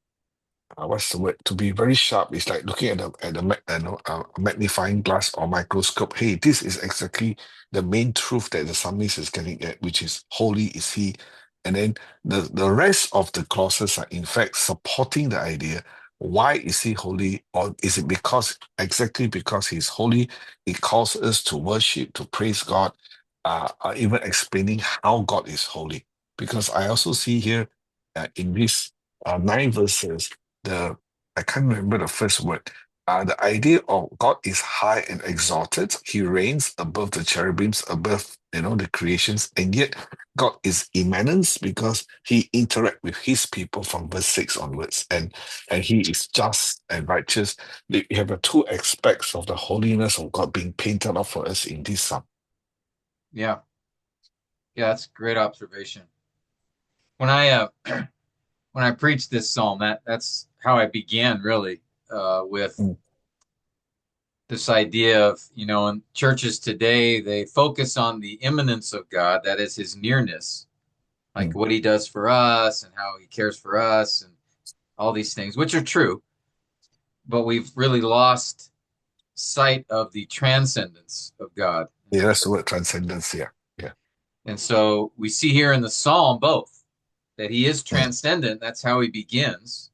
what's the word? To be very sharp. It's like looking at a magnifying glass or microscope. Hey, this is exactly the main truth that the psalmist is getting at, which is holy is he. And then the rest of the clauses are in fact supporting the idea. Why is he holy? Or is it exactly because he's holy, it calls us to worship, to praise God, even explaining how God is holy. Because I also see here in these 9 verses, the I can't remember the first word. The idea of God is high and exalted. He reigns above the cherubims, above the creations, and yet God is immanence because He interacts with His people from verse 6 onwards, and He is just and righteous. We have the two aspects of the holiness of God being painted out for us in this psalm. Yeah. Yeah, that's a great observation. When I when I preached this psalm, that's how I began really with Mm. this idea of, in churches today, they focus on the immanence of God, that is his nearness, like Mm. what he does for us and how he cares for us and all these things, which are true, but we've really lost sight of the transcendence of God. Yeah, that's the word transcendence. Yeah, yeah. And so we see here in the psalm both that he is Mm. transcendent. That's how he begins,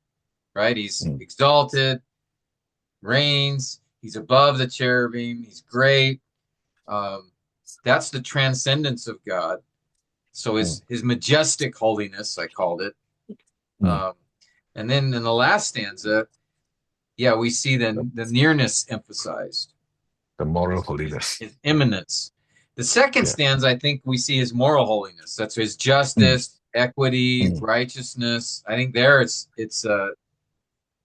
right? He's Mm. exalted, reigns, he's above the cherubim, he's great. Um, that's the transcendence of God. So Mm. his majestic holiness, I called it. Mm. Um, and then in the last stanza, yeah, we see the nearness emphasized, The moral his, holiness. his immanence. The second Yeah. stanza, I think we see his moral holiness. That's his Mm. justice, equity, Mm. righteousness. I think there it's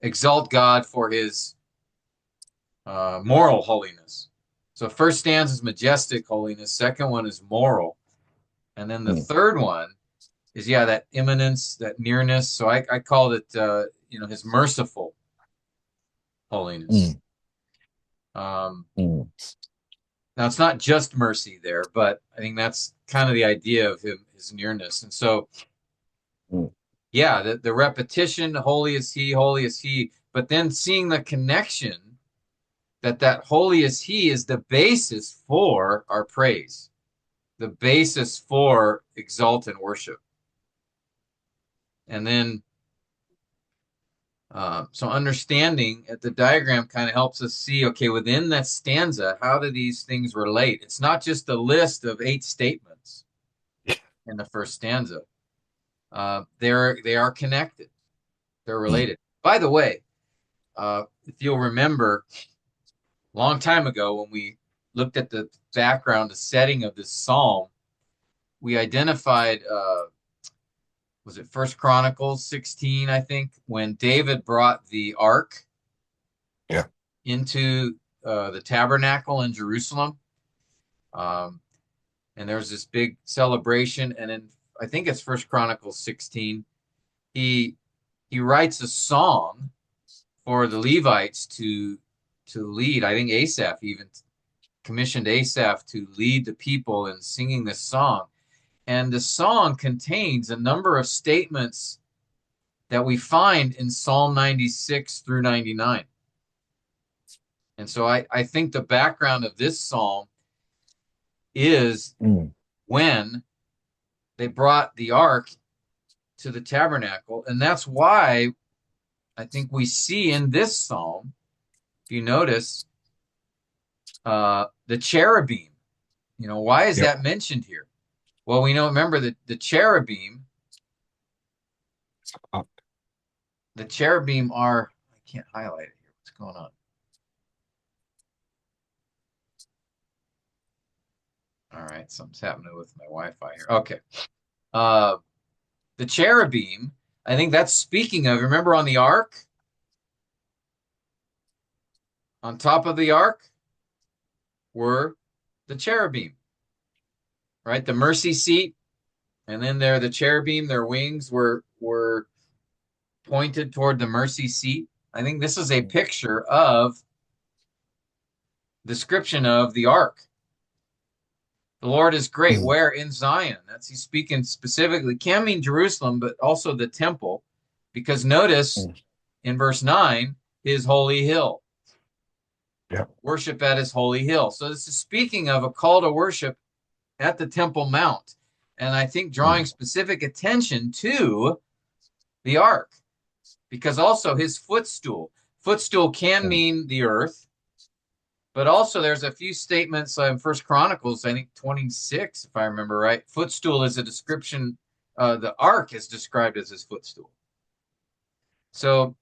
exalt God for his moral holiness. So first stanza is majestic holiness. Second one is moral. And then the Mm. third one is, yeah, that immanence, that nearness. So I called it, his merciful holiness. Mm. Um, Mm. now it's not just mercy there, but I think that's kind of the idea of him, his nearness. And so, Mm. yeah, the repetition, holy is he, but then seeing the connection that holy is he is the basis for our praise, the basis for exalt and worship. And then, so understanding at the diagram kind of helps us see, okay, within that stanza, how do these things relate? It's not just a list of 8 statements in the first stanza. They are connected. They're Mm. related. By the way, if you'll remember, a long time ago when we looked at the background, the setting of this psalm, we identified was it First Chronicles 16, I think, when David brought the ark Yeah. into the tabernacle in Jerusalem. Um, and there's this big celebration. And then I think it's First Chronicles 16. He he writes a song for the Levites to lead. I think Asaph even commissioned Asaph to lead the people in singing this song. And the song contains a number of statements that we find in Psalm 96 through 99. And so I think the background of this psalm is Mm. when they brought the ark to the tabernacle. And that's why I think we see in this psalm, if you notice, the cherubim. Why is Yep. that mentioned here? Well, we know, remember that Uh, the cherubim are, I can't highlight it here. What's going on? All right, something's happening with my Wi-Fi here. Okay. Uh, the cherubim, I think that's speaking of, remember on the ark, on top of the ark were the cherubim, right? The mercy seat, and then there the cherubim, their wings were pointed toward the mercy seat. I think this is a picture of description of the ark. The Lord is great. Where? In Zion. That's he's speaking specifically. Can mean Jerusalem, but also the temple. Because notice in verse 9, his holy hill. Yeah. Worship at his holy hill. So this is speaking of a call to worship at the Temple Mount. And I think drawing specific attention to the ark. Because also his footstool. Footstool can mean the earth. But also there's a few statements in First Chronicles, I think 26, if I remember right. Footstool is a description. The ark is described as his footstool. So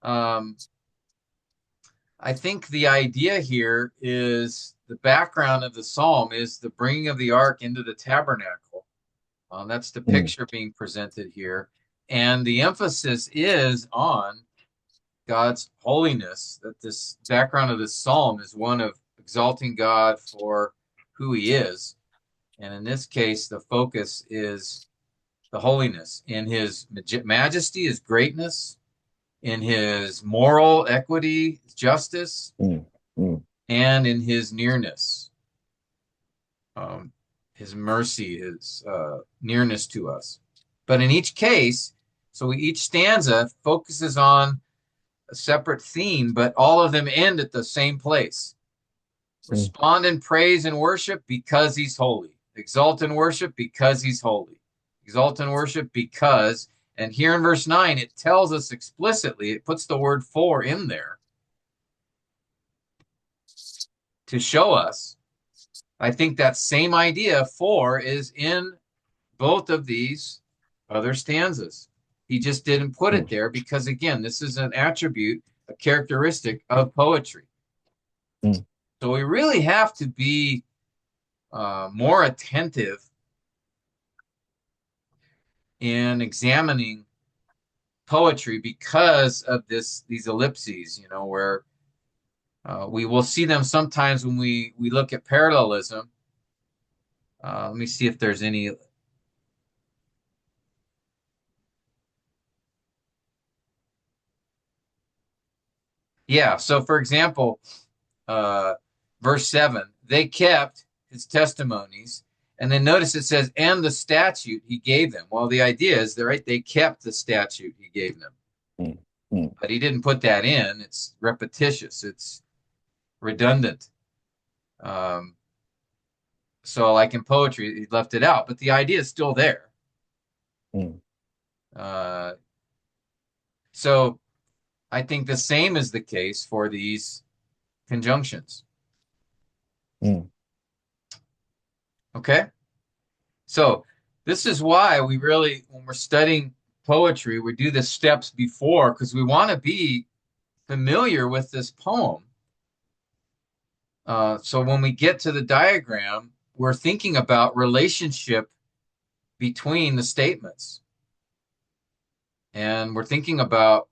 I think the idea here is the background of the psalm is the bringing of the ark into the tabernacle. That's the picture being presented here. And the emphasis is on God's holiness, that this background of this psalm is one of exalting God for who he is. And in this case, the focus is the holiness in his majesty, his greatness, in his moral equity, justice, and in his nearness, his mercy, his nearness to us. But in each case, so each stanza focuses on a separate theme, but all of them end at the same place. Respond in praise and worship because he's holy. Exalt in worship because he's holy. Exalt in worship because, and here in verse 9, it tells us explicitly, it puts the word for in there to show us. I think that same idea, for, is in both of these other stanzas. He just didn't put it there because, again, this is an attribute, a characteristic of poetry. So we really have to be more attentive in examining poetry because of these ellipses, where we will see them sometimes when we look at parallelism. Let me see if there's any. Yeah, so for example, verse 7, they kept his testimonies. And then notice it says, and the statute he gave them. Well, the idea is they kept the statute he gave them. But he didn't put that in. It's repetitious. It's redundant. So like in poetry, he left it out. But the idea is still there. So I think the same is the case for these conjunctions. Okay? So this is why we really, when we're studying poetry, we do the steps before because we want to be familiar with this poem. So when we get to the diagram, we're thinking about relationship between the statements. And we're thinking about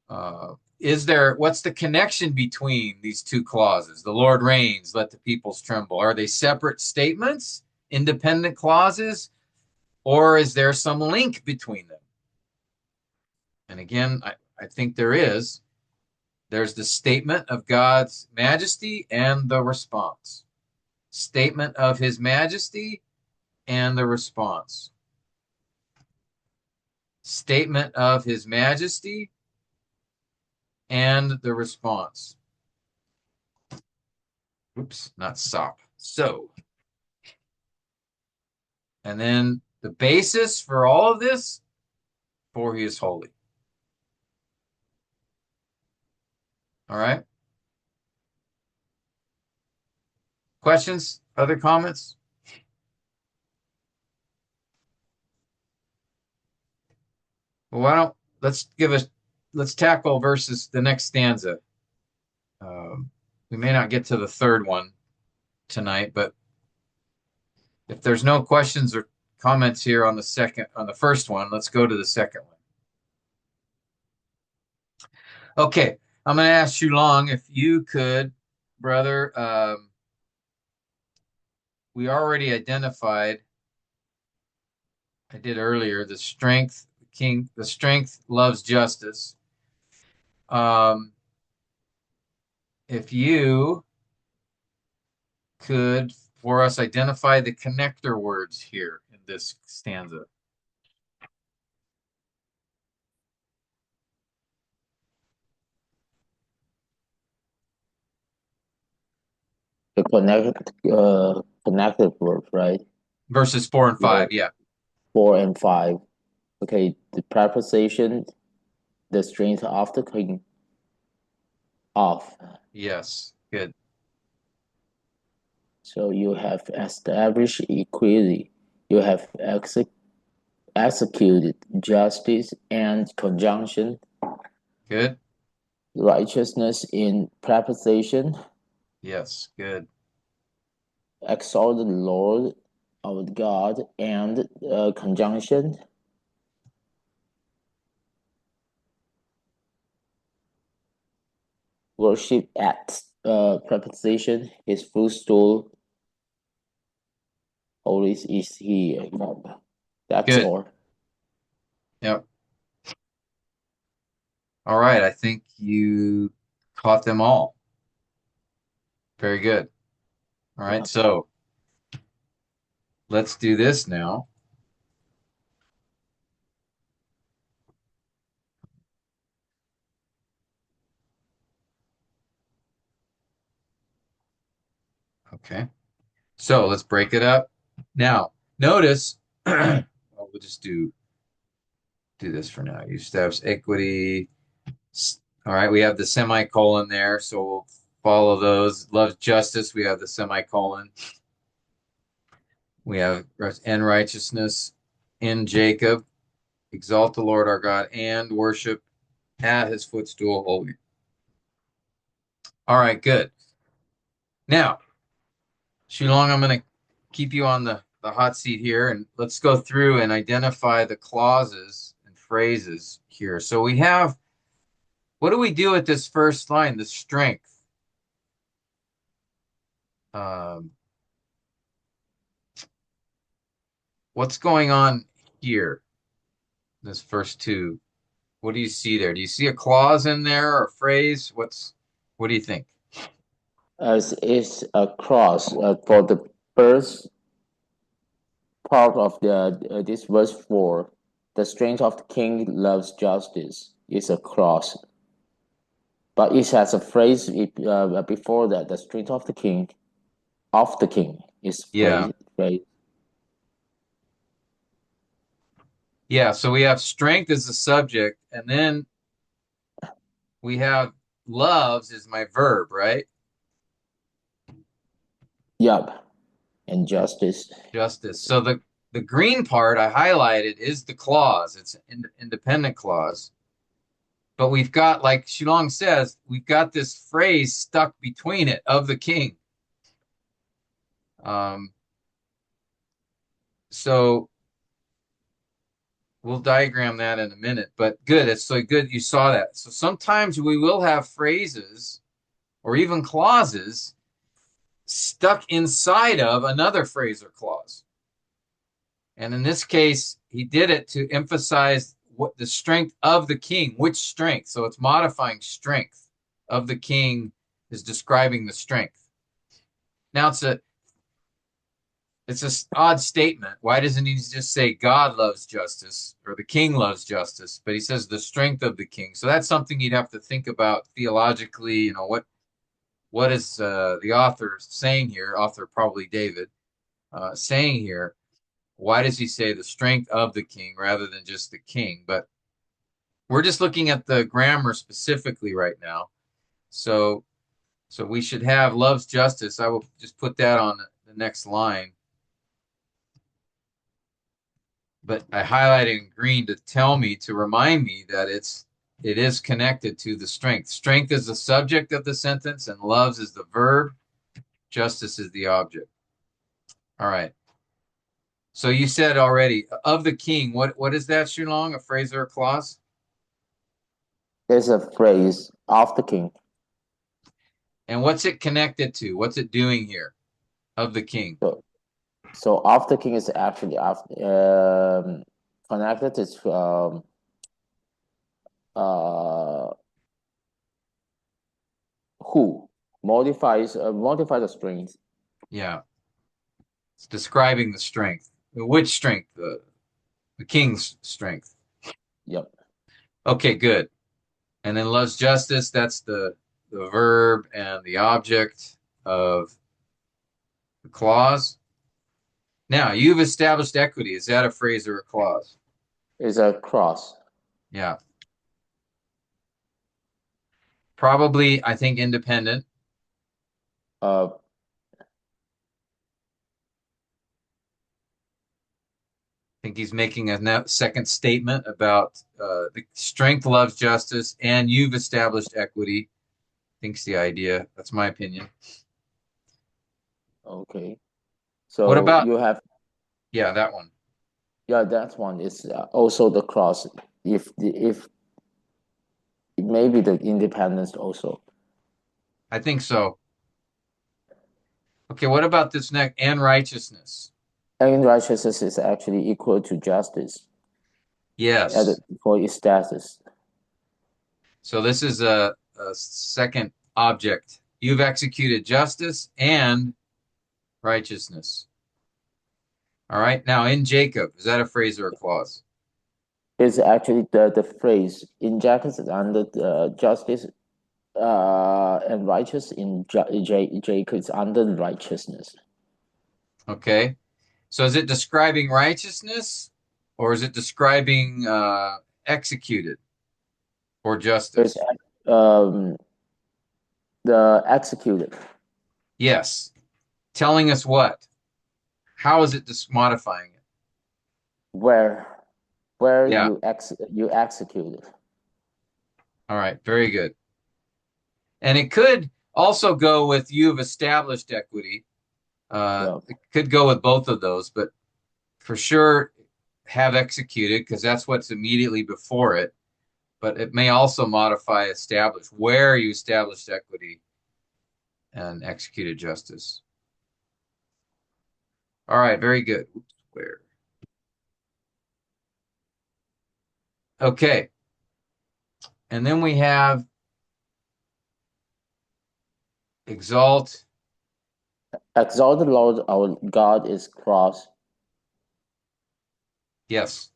what's the connection between these two clauses? The Lord reigns, let the peoples tremble. Are they separate statements, independent clauses, or is there some link between them? And again, I think there is. There's the statement of God's majesty and the response. Statement of his majesty and the response. Statement of his majesty and the response. Oops, not sop. So. And then the basis for all of this, for he is holy. All right. Questions? Other comments? Well, let's tackle the next stanza. We may not get to the third one tonight, but if there's no questions or comments here on the first one, let's go to the second one. Okay, I'm going to ask Shulong if you could, brother. We already identified, I did earlier, the strength, king, the strength loves justice. If you could, for us, identify the connector words here in this stanza. The connected word, right? Verses 4 and 5, yeah. 4 and 5. Okay, the preposition, the strength of the king, of. Yes, good. So you have established equity. You have executed justice and conjunction. Good. Righteousness in preposition. Yes, good. Exalt the Lord our God and conjunction. Worship at preposition. His footstool. Holy is he. That's Good. all. Yep. All right, I think you caught them all. Very good. All right, so let's do this now. Okay, so let's break it up. Now, notice, well, we'll just do this for now. You steps equity. All right, we have the semicolon there, so we'll follow those. Loves justice, we have the semicolon. We have and righteousness in Jacob. Exalt the Lord our God and worship at his footstool holy. All right, good. Now, Shulong, I'm going to keep you on the hot seat here, and let's go through and identify the clauses and phrases here. So we have, what do we do with this first line, the strength? What's going on here? This first two. What do you see there? Do you see a clause in there or a phrase? What do you think? As is a cross for the first part of the this verse 4. The strength of the king loves justice is a cross. But it has a phrase before that. The strength of the king is Yeah. phrase. Yeah, so we have strength as the subject, and then we have loves is my verb, right? Yup. And justice. Justice. So the green part I highlighted is the clause. It's an independent clause. But we've got, like Shulong says, we've got this phrase stuck between it of the king. So we'll diagram that in a minute. But good, it's so good you saw that. So sometimes we will have phrases or even clauses stuck inside of another phrase or clause. And in this case, he did it to emphasize what the strength of the king, which strength. So it's modifying strength of the king is describing the strength. Now it's an odd statement. Why doesn't he just say God loves justice or the king loves justice? But he says the strength of the king. So that's something you'd have to think about theologically. You know, what is the author saying here? Author probably David saying here. Why does he say the strength of the king rather than just the king? But we're just looking at the grammar specifically right now. So we should have loves justice. I will just put that on the next line. But I highlighted in green to remind me that it is connected to the strength. Strength is the subject of the sentence and loves is the verb. Justice is the object. All right. So you said already of the king. What is that, Shulong? A phrase or a clause? There's a phrase of the king. And what's it connected to? What's it doing here? Of the king. So of the king is actually connected is who modifies modify the strings. Yeah. It's describing the strength. Which strength? The king's strength. Yep. Okay, good. And then loves justice, that's the verb and the object of the clause. Now, you've established equity. Is that a phrase or a clause? Is a cross. Yeah. Probably, I think, independent. Uh, I think he's making a second statement about the strength loves justice, and you've established equity. Think's the idea. That's my opinion. okay. What So about, you have, yeah, that one. yeah, that one is also the cross. If maybe the independence also. I think so. Okay, what about this next? And righteousness. And righteousness is actually equal to justice Yes. for its status. So this is a second object. You've executed justice and righteousness. All right. Now in Jacob, is that a phrase or a clause? It's actually the phrase in Jacob is under justice and righteous in Jacob is under righteousness. Okay. So is it describing righteousness or is it describing executed or justice? It's um, the executed. Yes. Telling us what? How is it modifying it? Where Yeah. you executed. All right. Very good. And it could also go with you've established equity. Yeah. It could go with both of those, but for sure have executed because that's what's immediately before it. But it may also modify established, where you established equity and executed justice. All right, very good. Oops, where? Okay. And then we have exalt. Exalt the Lord our God is cross. Yes.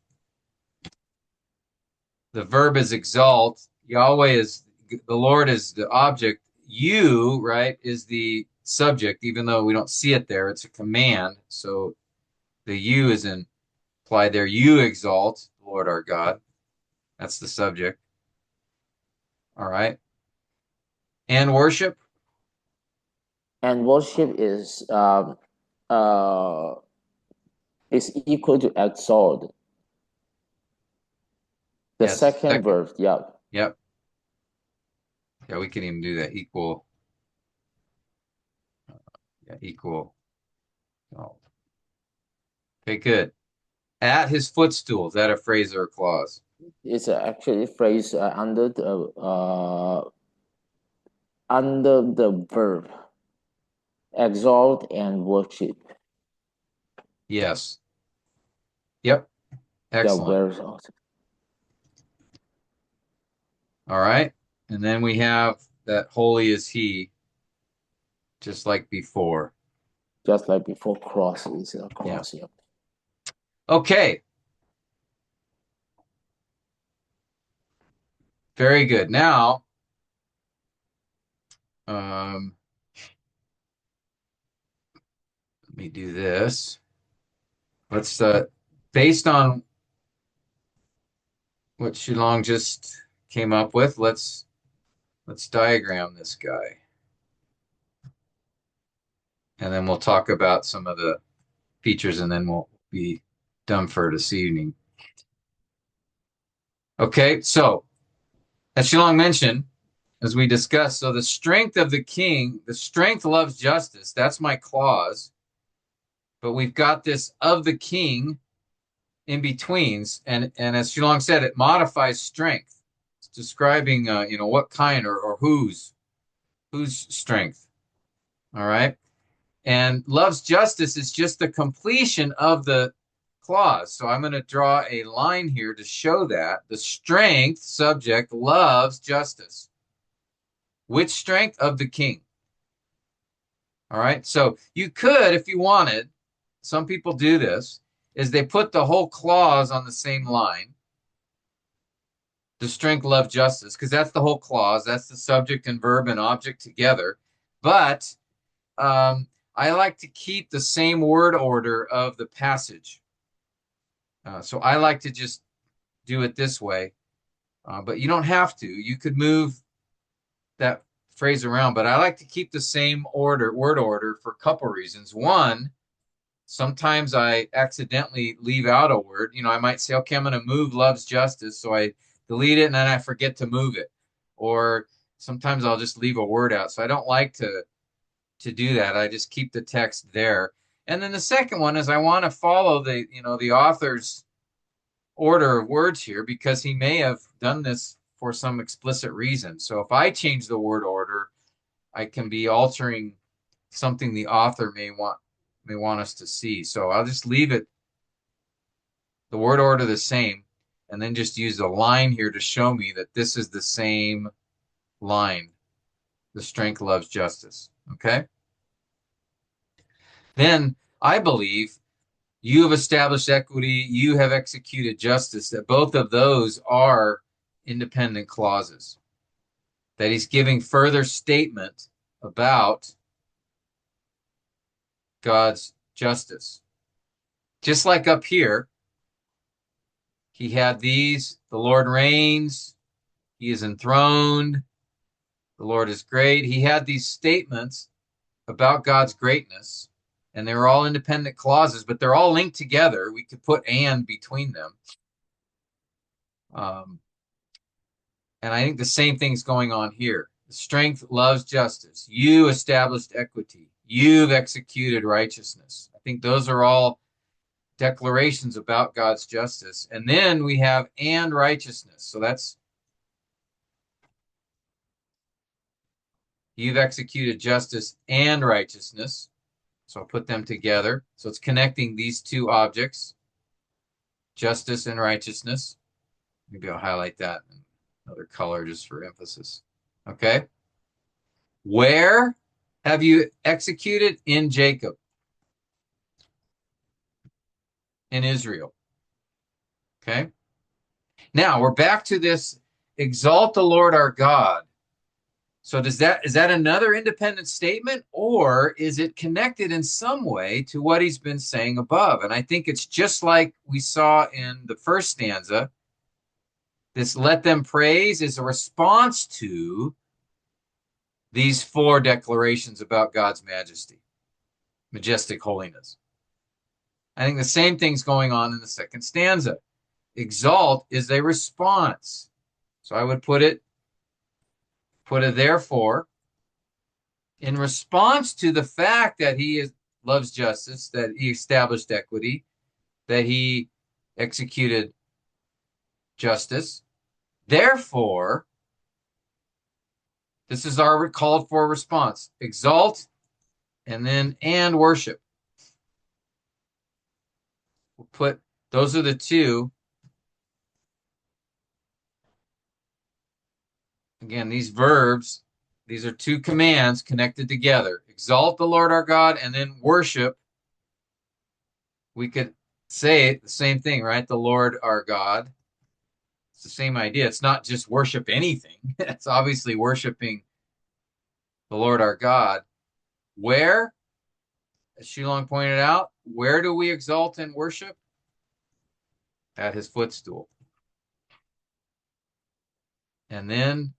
The verb is exalt. Yahweh is the Lord is the object. You, right, is the subject, even though we don't see it there. It's a command. So the you is implied there. You exalt the Lord our God. That's the subject. All right. And worship. And worship is equal to exalt. The Yes. second verb, yeah. Yep. Yeah, we can even do that. Equal. Yeah, equal. Oh. Okay, good. At his footstool. Is that a phrase or a clause? It's actually phrase under the verb exalt and worship. Yes. Yep. The Excellent. verbs. All right. And then we have that holy is he, just like before. Just like before, cross is a cross. Yeah. Okay. Very good. Now, let me do this. Let's based on what Shilong just came up with, let's diagram this guy. And then we'll talk about some of the features and then we'll be done for this evening. Okay, so as Shilong mentioned, as we discussed, so the strength of the king, the strength loves justice. That's my clause. But we've got this of the king in betweens, and as Shilong said, it modifies strength. It's describing, what kind or whose strength. All right, and loves justice is just the completion of the clause. So I'm going to draw a line here to show that the strength subject loves justice. Which strength? Of the king. All right. So you could, if you wanted, some people do this, is they put the whole clause on the same line. The strength, love, justice, because that's the whole clause. That's the subject and verb and object together. But I like to keep the same word order of the passage. So I like to just do it this way. But you don't have to. You could move that phrase around. But I like to keep the same word order for a couple reasons. One, sometimes I accidentally leave out a word. I might say, okay, I'm going to move loves justice. So I delete it and then I forget to move it. Or sometimes I'll just leave a word out. So I don't like to do that. I just keep the text there. And then the second one is I want to follow the author's order of words here because he may have done this for some explicit reason. So if I change the word order, I can be altering something the author may want us to see. So I'll just leave it the word order the same and then just use the line here to show me that this is the same line. The strength loves justice. Okay? Then I believe you have established equity, you have executed justice, that both of those are independent clauses. That he's giving further statement about God's justice. Just like up here, he had these, the Lord reigns, he is enthroned, the Lord is great. He had these statements about God's greatness, and they were all independent clauses, but they're all linked together. We could put and between them. And I think the same thing's going on here. Strength loves justice. You established equity. You've executed righteousness. I think those are all declarations about God's justice. And then we have and righteousness. So that's you've executed justice and righteousness. So I'll put them together. So it's connecting these two objects, justice and righteousness. Maybe I'll highlight that in another color just for emphasis. Okay. Where have you executed? In Jacob, in Israel. Okay. Now we're back to this exalt the Lord our God. So is that another independent statement, or is it connected in some way to what he's been saying above? And I think it's just like we saw in the first stanza. This let them praise is a response to these four declarations about God's majesty, majestic holiness. I think the same thing's going on in the second stanza. Exalt is a response. So I would put a therefore in response to the fact that he loves justice, that he established equity, that he executed justice. Therefore, this is our called for response. Exalt and worship. We'll put those are the two. Again, these verbs, these are two commands connected together. Exalt the Lord our God and then worship. We could say it, the same thing, right? The Lord our God. It's the same idea. It's not just worship anything. It's obviously worshiping the Lord our God. Where, as Shulong pointed out, where do we exalt and worship? At his footstool. And then,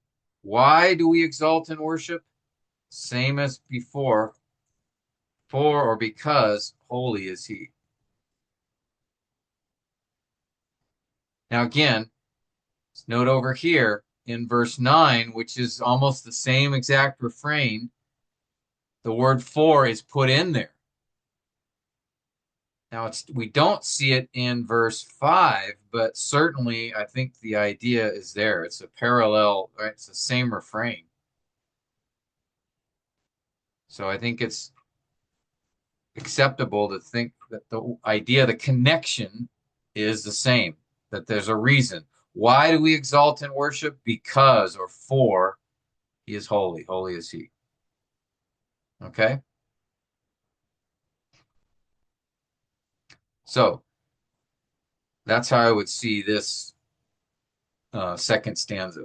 why do we exalt and worship? Same as before, for or because holy is he. Now again, note over here in verse 9, which is almost the same exact refrain, the word for is put in there. Now we don't see it in verse 5, but certainly I think the idea is there. It's a parallel, right? It's the same refrain. So I think it's acceptable to think that the idea, the connection is the same, that there's a reason. Why do we exalt and worship? Because or for he is holy. Holy is he. Okay? So that's how I would see this second stanza.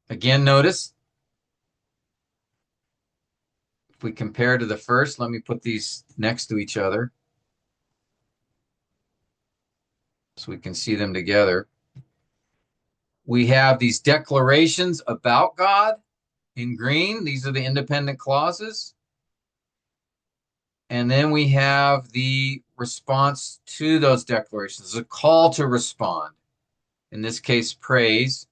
Again, notice if we compare to the first, let me put these next to each other so we can see them together. We have these declarations about God in green. These are the independent clauses. And then we have the response to those declarations, a call to respond. In this case, praise.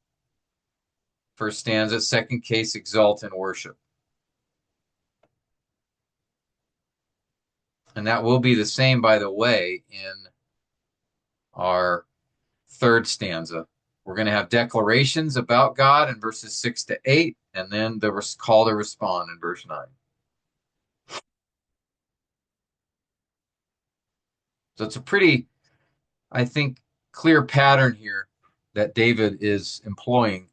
First stanza, second case, exalt and worship. And that will be the same, by the way, in our third stanza. We're going to have declarations about God in verses 6 to 8, and then the call to respond in verse 9. So it's a pretty, I think, clear pattern here that David is employing.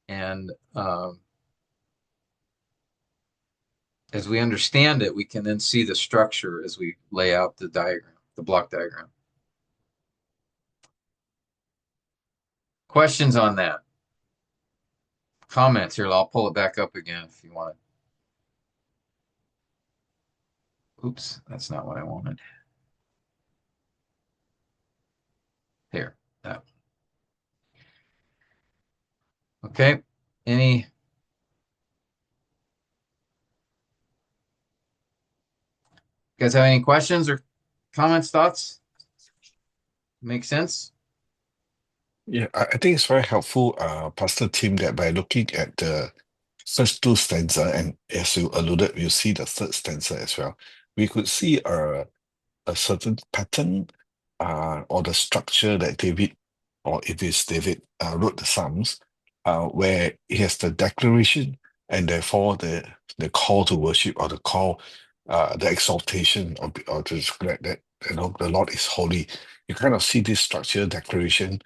And as we understand it, we can then see the structure as we lay out the diagram, the block diagram. Questions on that? Comments here. I'll pull it back up again if you want it. Oops, that's not what I wanted. Here, that. Okay. Any guys have any questions or comments, thoughts? Make sense? Yeah, I think it's very helpful, Pastor Tim, that by looking at the first two stanza, and as you alluded, you see the third stanza as well. We could see a certain pattern or the structure that David, or if it's David, wrote the Psalms, where he has the declaration and therefore the call to worship or the call, the exaltation or to declare that the Lord is holy. You kind of see this structure, declaration.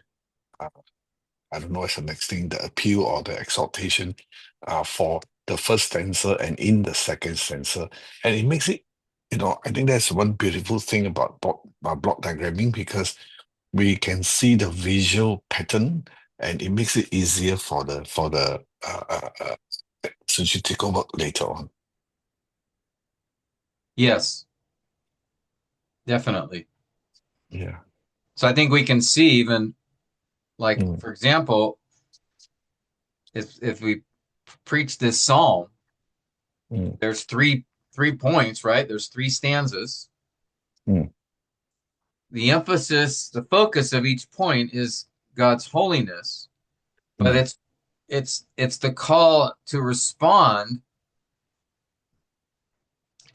I don't know what's the next thing, the appeal or the exaltation for the first stanza and in the second stanza. And it makes it, I think that's one beautiful thing about block diagramming, because we can see the visual pattern and it makes it easier for the strategical work later on. Yes, definitely. Yeah. So I think we can see even like, Mm. for example, if we preach this psalm, Mm. there's three points, right? There's three stanzas. Mm. The emphasis, the focus of each point is God's holiness, but Mm. it's the call to respond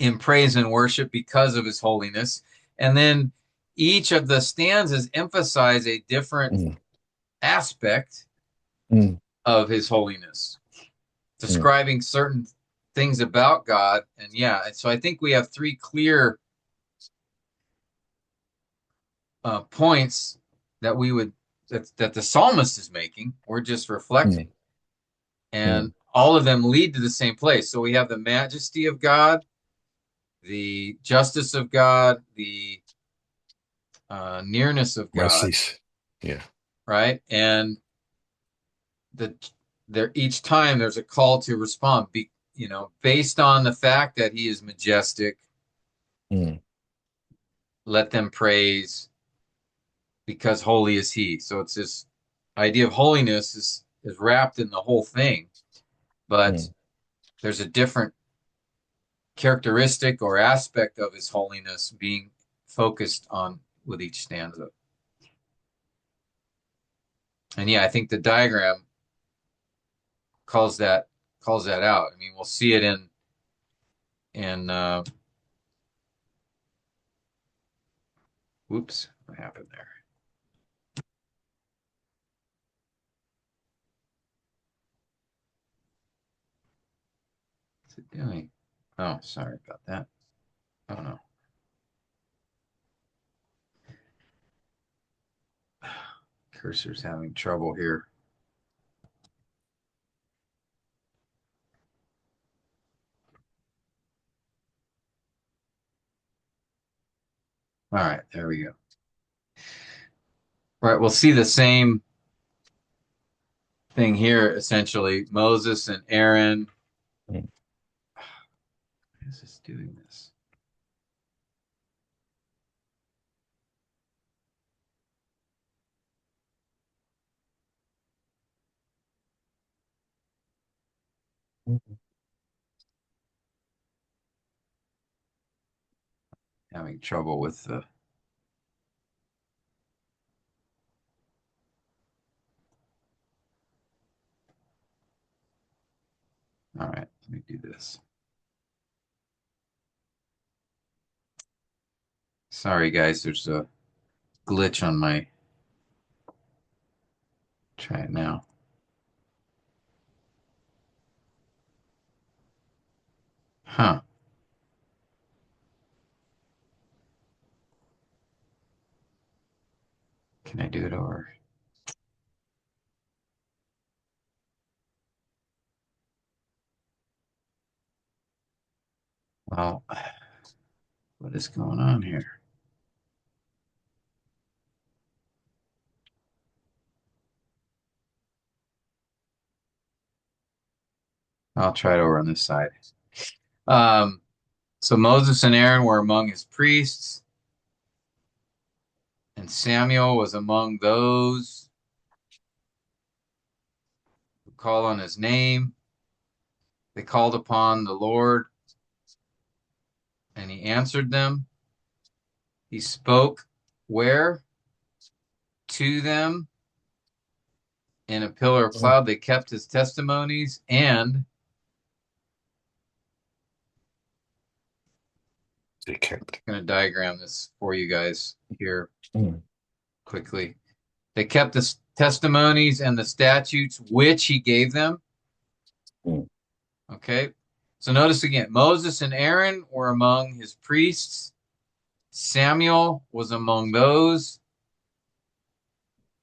in praise and worship because of his holiness. And then each of the stanzas emphasize a different Mm. aspect Mm. of his holiness, Mm. describing certain things about God. And yeah, so I think we have three clear points that that the psalmist is making. We're just reflecting, Mm. and Mm. all of them lead to the same place. So we have the majesty of God, the justice of God, the nearness of God, Mercies. Yeah. right? And the there each time there's a call to respond, based on the fact that he is majestic. Mm. Let them praise because holy is he. So it's this idea of holiness is wrapped in the whole thing, but Mm. there's a different characteristic or aspect of his holiness being focused on with each stanza. And yeah, I think the diagram calls that out. I mean, we'll see it in whoops, what happened there? What's it doing? Oh, sorry about that. Oh no. Cursor's having trouble here. All right, there we go. All right, we'll see the same thing here, essentially. Moses and Aaron. Why is this doing this? Having trouble with the. All right, let me do this. Sorry, guys, there's a glitch on my. Try it now. Huh. Can I do it over? Well, what is going on here? I'll try it over on this side. So Moses and Aaron were among his priests, and Samuel was among those who call on his name. They called upon the Lord, and he answered them. He spoke where? To them in a pillar of cloud. They kept his testimonies, and They kept. I'm going to diagram this for you guys here quickly. They kept the testimonies and the statutes which he gave them. Okay. So notice again, Moses and Aaron were among his priests. Samuel was among those.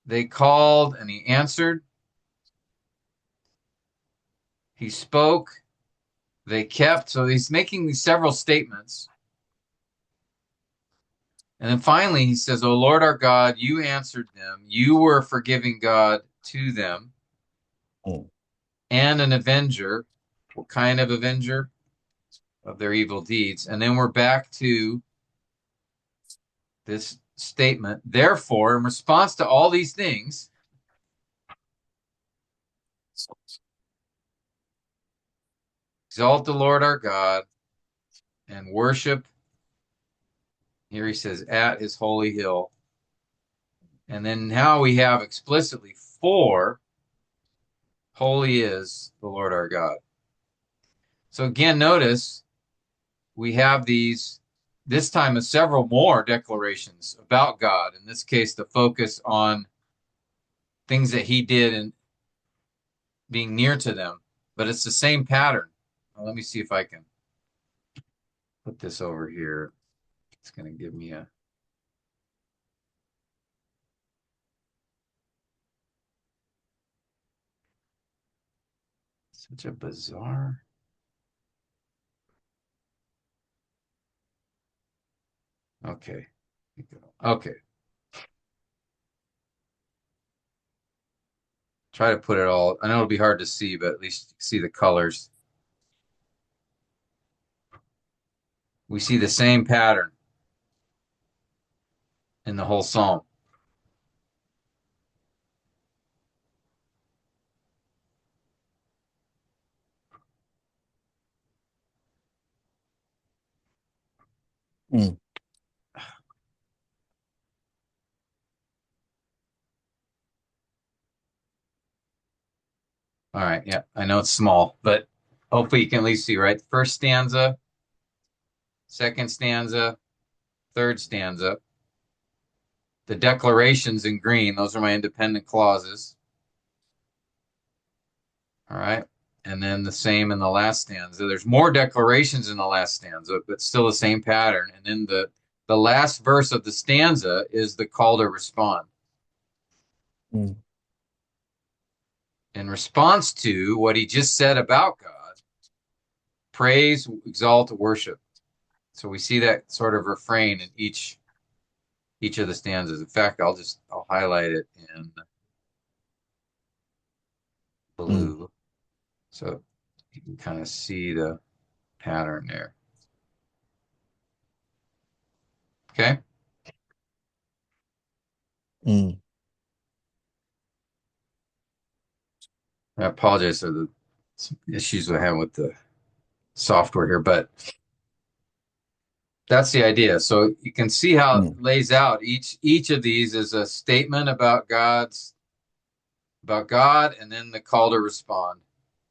They called and he answered. He spoke. They kept. So he's making these several statements. And then finally he says, "O Lord our God, you answered them. You were a forgiving God to them and an avenger." What kind of avenger? Of their evil deeds. And then we're back to this statement. Therefore, in response to all these things, exalt the Lord our God and worship. Here he says, at his holy hill. And then now we have explicitly, for holy is the Lord our God. So again, notice we have these, this time of several more declarations about God. In this case, the focus on things that he did and being near to them. But it's the same pattern. Well, let me see if I can put this over here. It's going to give me a. Such a bizarre. Okay. Okay. Try to put it all. I know it'll be hard to see, but at least you can see the colors. We see the same pattern in the whole psalm. All right. Yeah, I know it's small, but hopefully you can at least see, right? First stanza, second stanza, third stanza. The declarations in green, those are my independent clauses. All right. and then the same in the last stanza. There's more declarations in the last stanza, but still the same pattern. And then the last verse of the stanza is the call to respond. Mm. In response to what he just said about God, praise, exalt, worship. So we see that sort of refrain in each of the stanzas. In fact, I'll highlight it in blue so you can kind of see the pattern there. Okay. I apologize for the issues we have with the software here, but that's the idea. So you can see how it lays out. Each of these is a statement about God, and then the call to respond.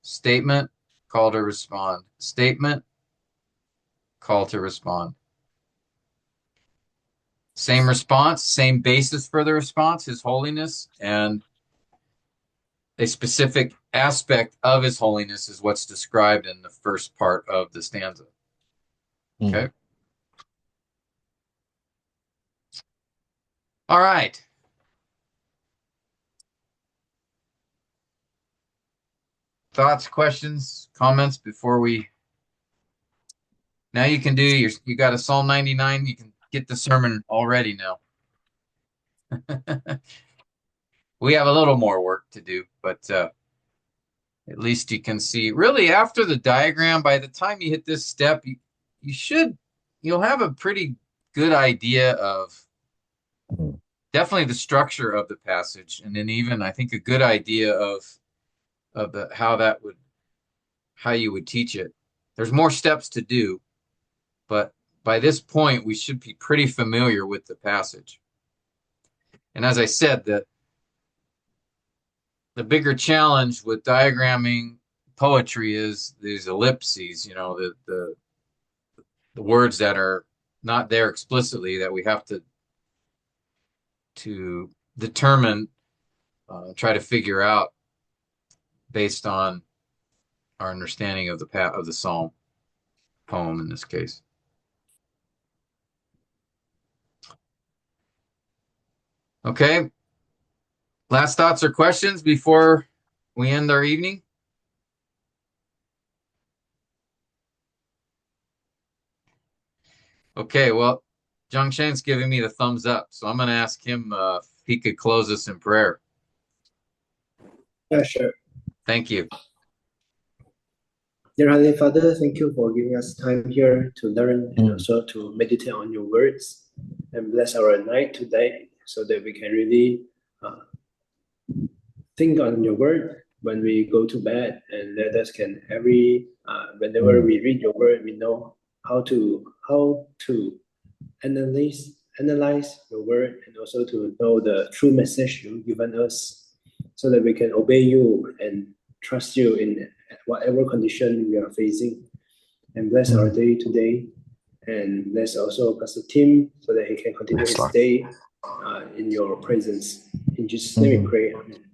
Statement, call to respond. Statement, call to respond. Same response, same basis for the response, his holiness, and a specific aspect of his holiness is what's described in the first part of the stanza. Okay. All right. Thoughts, questions, comments before we... Now you can do you got a Psalm 99. You can get the sermon already now. We have a little more work to do, but at least you can see. Really, after the diagram, by the time you hit this step, you'll have a pretty good idea of definitely the structure of the passage, and then even I think a good idea of how you would teach it. There's more steps to do, but by this point we should be pretty familiar with the passage. And as I said, the bigger challenge with diagramming poetry is these ellipses, the words that are not there explicitly that we have to determine, try to figure out based on our understanding of the psalm, poem in this case. Okay. Last thoughts or questions before we end our evening? Okay, well, Zhang Shen's giving me the thumbs up, so I'm going to ask him if he could close us in prayer. Yeah, sure. Thank you. Dear Heavenly Father, thank you for giving us time here to learn and also to meditate on your words, and bless our night today so that we can really think on your word when we go to bed, and let us can whenever we read your word, we know how to analyze your word, and also to know the true message you've given us, so that we can obey you and trust you in whatever condition we are facing. And bless our day today, and bless also Pastor Tim so that he can continue his day in your presence. In Jesus' name we pray. Amen.